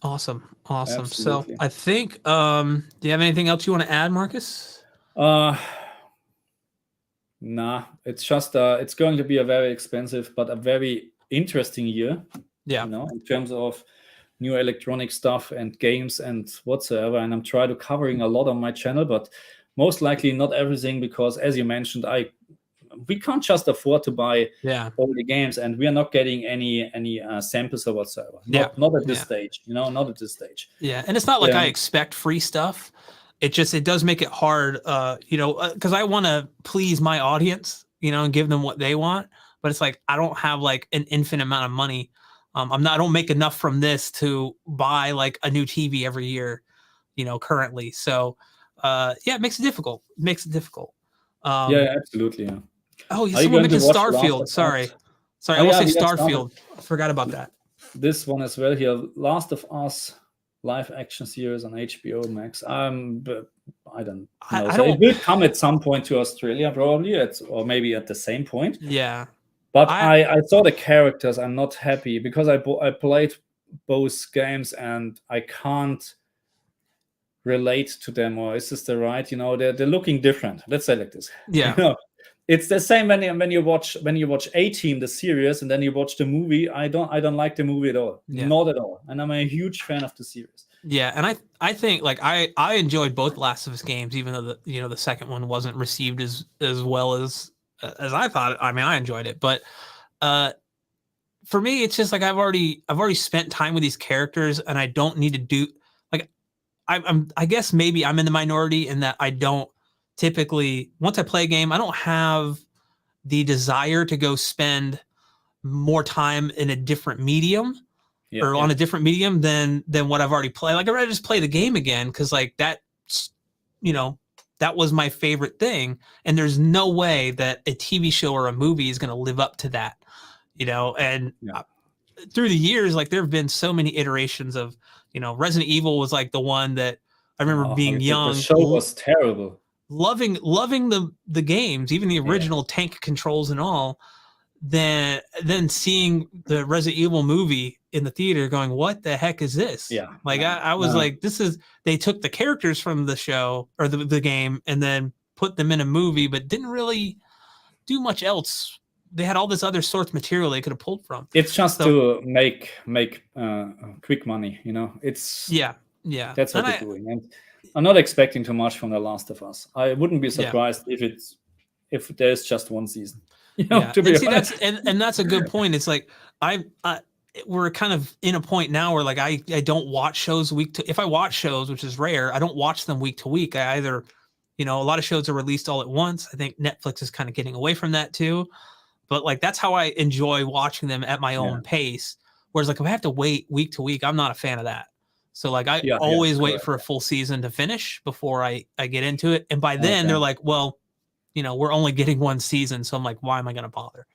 Awesome. Absolutely. So I think, do you have anything else you want to add, Marcus? Nah, it's just, it's going to be a very expensive, but a very interesting year. Yeah. In terms of new electronic stuff and games and whatsoever. And I'm trying to covering a lot on my channel, but most likely not everything, because as you mentioned, we can't just afford to buy all the games, and we are not getting any samples or whatsoever. Not at this stage, not at this stage. Yeah, and it's not like I expect free stuff. It does make it hard, because I want to please my audience, and give them what they want. But it's I don't have an infinite amount of money. I don't make enough from this to buy a new TV every year, currently. So, it makes it difficult. Absolutely. Yeah. Oh, someone mentioned Starfield. Sorry, I will say Starfield. I forgot about that. This one as well here. Last of Us live action series on HBO Max. But I don't know. It will come at some point to Australia, probably, or maybe at the same point. Yeah. But I saw the characters. I'm not happy because I played both games and I can't relate to them, or is this the right? They're looking different. Let's say like this. Yeah. It's the same when you watch A-Team, the series, and then you watch the movie. I don't like the movie at all. Yeah. Not at all. And I'm a huge fan of the series. Yeah, and I think like I enjoyed both Last of Us games, even though the second one wasn't received as well as I thought. I mean, I enjoyed it, but for me, it's just like I've already spent time with these characters, and I don't need to do like I guess maybe I'm in the minority in that I don't typically, once I play a game, I don't have the desire to go spend more time in a different medium or on a different medium than what I've already played. Like I'd rather just play the game again because like that's, that was my favorite thing. And there's no way that a TV show or a movie is going to live up to that, and through the years, like there have been so many iterations of, Resident Evil was like the one that I remember being young. The show was terrible. Loving the games, even the original tank controls and all. Then seeing the Resident Evil movie in the theater, going, "What the heck is this?" Yeah, like I was like, "This is." They took the characters from the show or the game and then put them in a movie, but didn't really do much else. They had all this other source material they could have pulled from. It's just to make quick money, It's that's what they're doing. And I'm not expecting too much from The Last of Us. I wouldn't be surprised if there's just one season. To be honest. That's a good point. It's like we're kind of in a point now where like I don't watch shows if I watch shows, which is rare, I don't watch them week to week. I either, a lot of shows are released all at once. I think Netflix is kind of getting away from that too. But like that's how I enjoy watching them at my own pace. Whereas like if I have to wait week to week, I'm not a fan of that. So like I always wait for a full season to finish before I get into it. And by then they're like, well, we're only getting one season. So I'm like, why am I going to bother?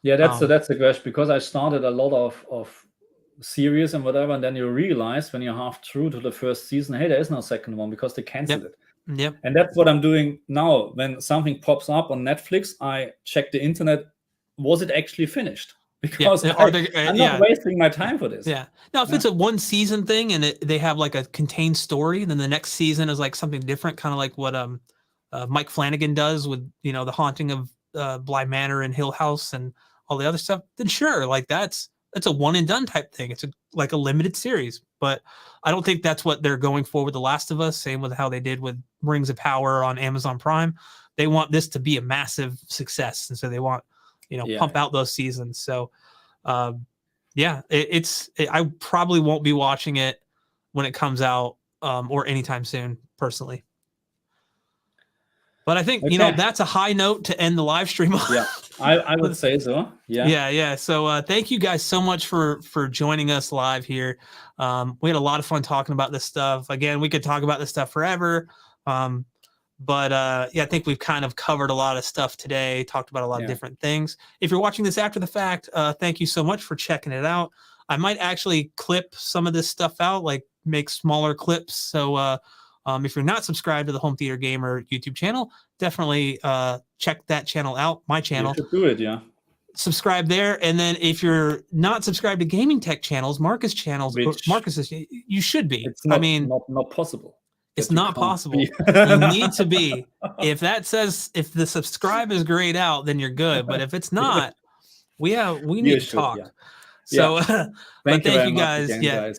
Yeah, that's the question, because I started a lot of series and whatever, and then you realize when you're half through to the first season, hey, there is no second one because they canceled it. Yep. And that's what I'm doing now. When something pops up on Netflix, I check the internet. Was it actually finished? Because I'm not wasting my time for this. Yeah. Now, if it's a one season thing and they have like a contained story, then the next season is like something different, kind of like what Mike Flanagan does with the Haunting of Bly Manor and Hill House and all the other stuff, then sure, like that's a one and done type thing. It's like a limited series, but I don't think that's what they're going for with The Last of Us. Same with how they did with Rings of Power on Amazon Prime. They want this to be a massive success, and so they want pump out those seasons. So I probably won't be watching it when it comes out or anytime soon, personally. But I think, that's a high note to end the live stream on. Yeah, I would say so. Yeah. So thank you guys so much for joining us live here. We had a lot of fun talking about this stuff. Again, we could talk about this stuff forever. But I think we've kind of covered a lot of stuff today, talked about a lot of different things. If you're watching this after the fact, thank you so much for checking it out. I might actually clip some of this stuff out, like make smaller clips. So if you're not subscribed to the Home Theater Gamer YouTube channel, definitely check that channel out, my channel. You should do it, Subscribe there. And then if you're not subscribed to Gaming Tech channels, Marcus channels, Marcus's, you should be. It's not possible. It's not possible. You need to be. If the subscribe is grayed out, then you're good. But if it's not, we need to talk. So thank you guys. Again,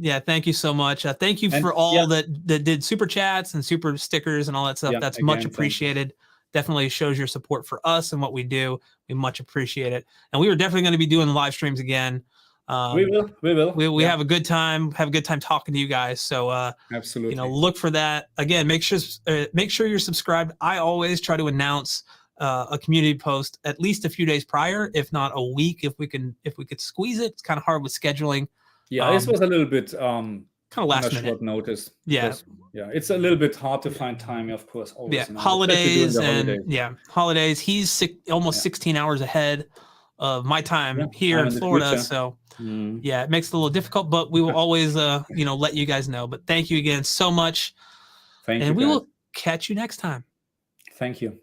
guys. Thank you so much. Thank you for all that did super chats and super stickers and all that stuff. That's much appreciated. Definitely shows your support for us and what we do. We much appreciate it. And we are definitely going to be doing live streams again. We will. We have a good time. Have a good time talking to you guys. So absolutely, look for that. Again, make sure you're subscribed. I always try to announce a community post at least a few days prior, if not a week, if we could squeeze it. It's kind of hard with scheduling. Yeah, this was a little bit kind of last minute short notice. Yeah, it's a little bit hard to find time, of course. Always, holidays and holidays. He's almost 16 hours ahead of my time here in Florida, so it makes it a little difficult. But we will always, let you guys know. But thank you again so much, and we will catch you next time. Thank you.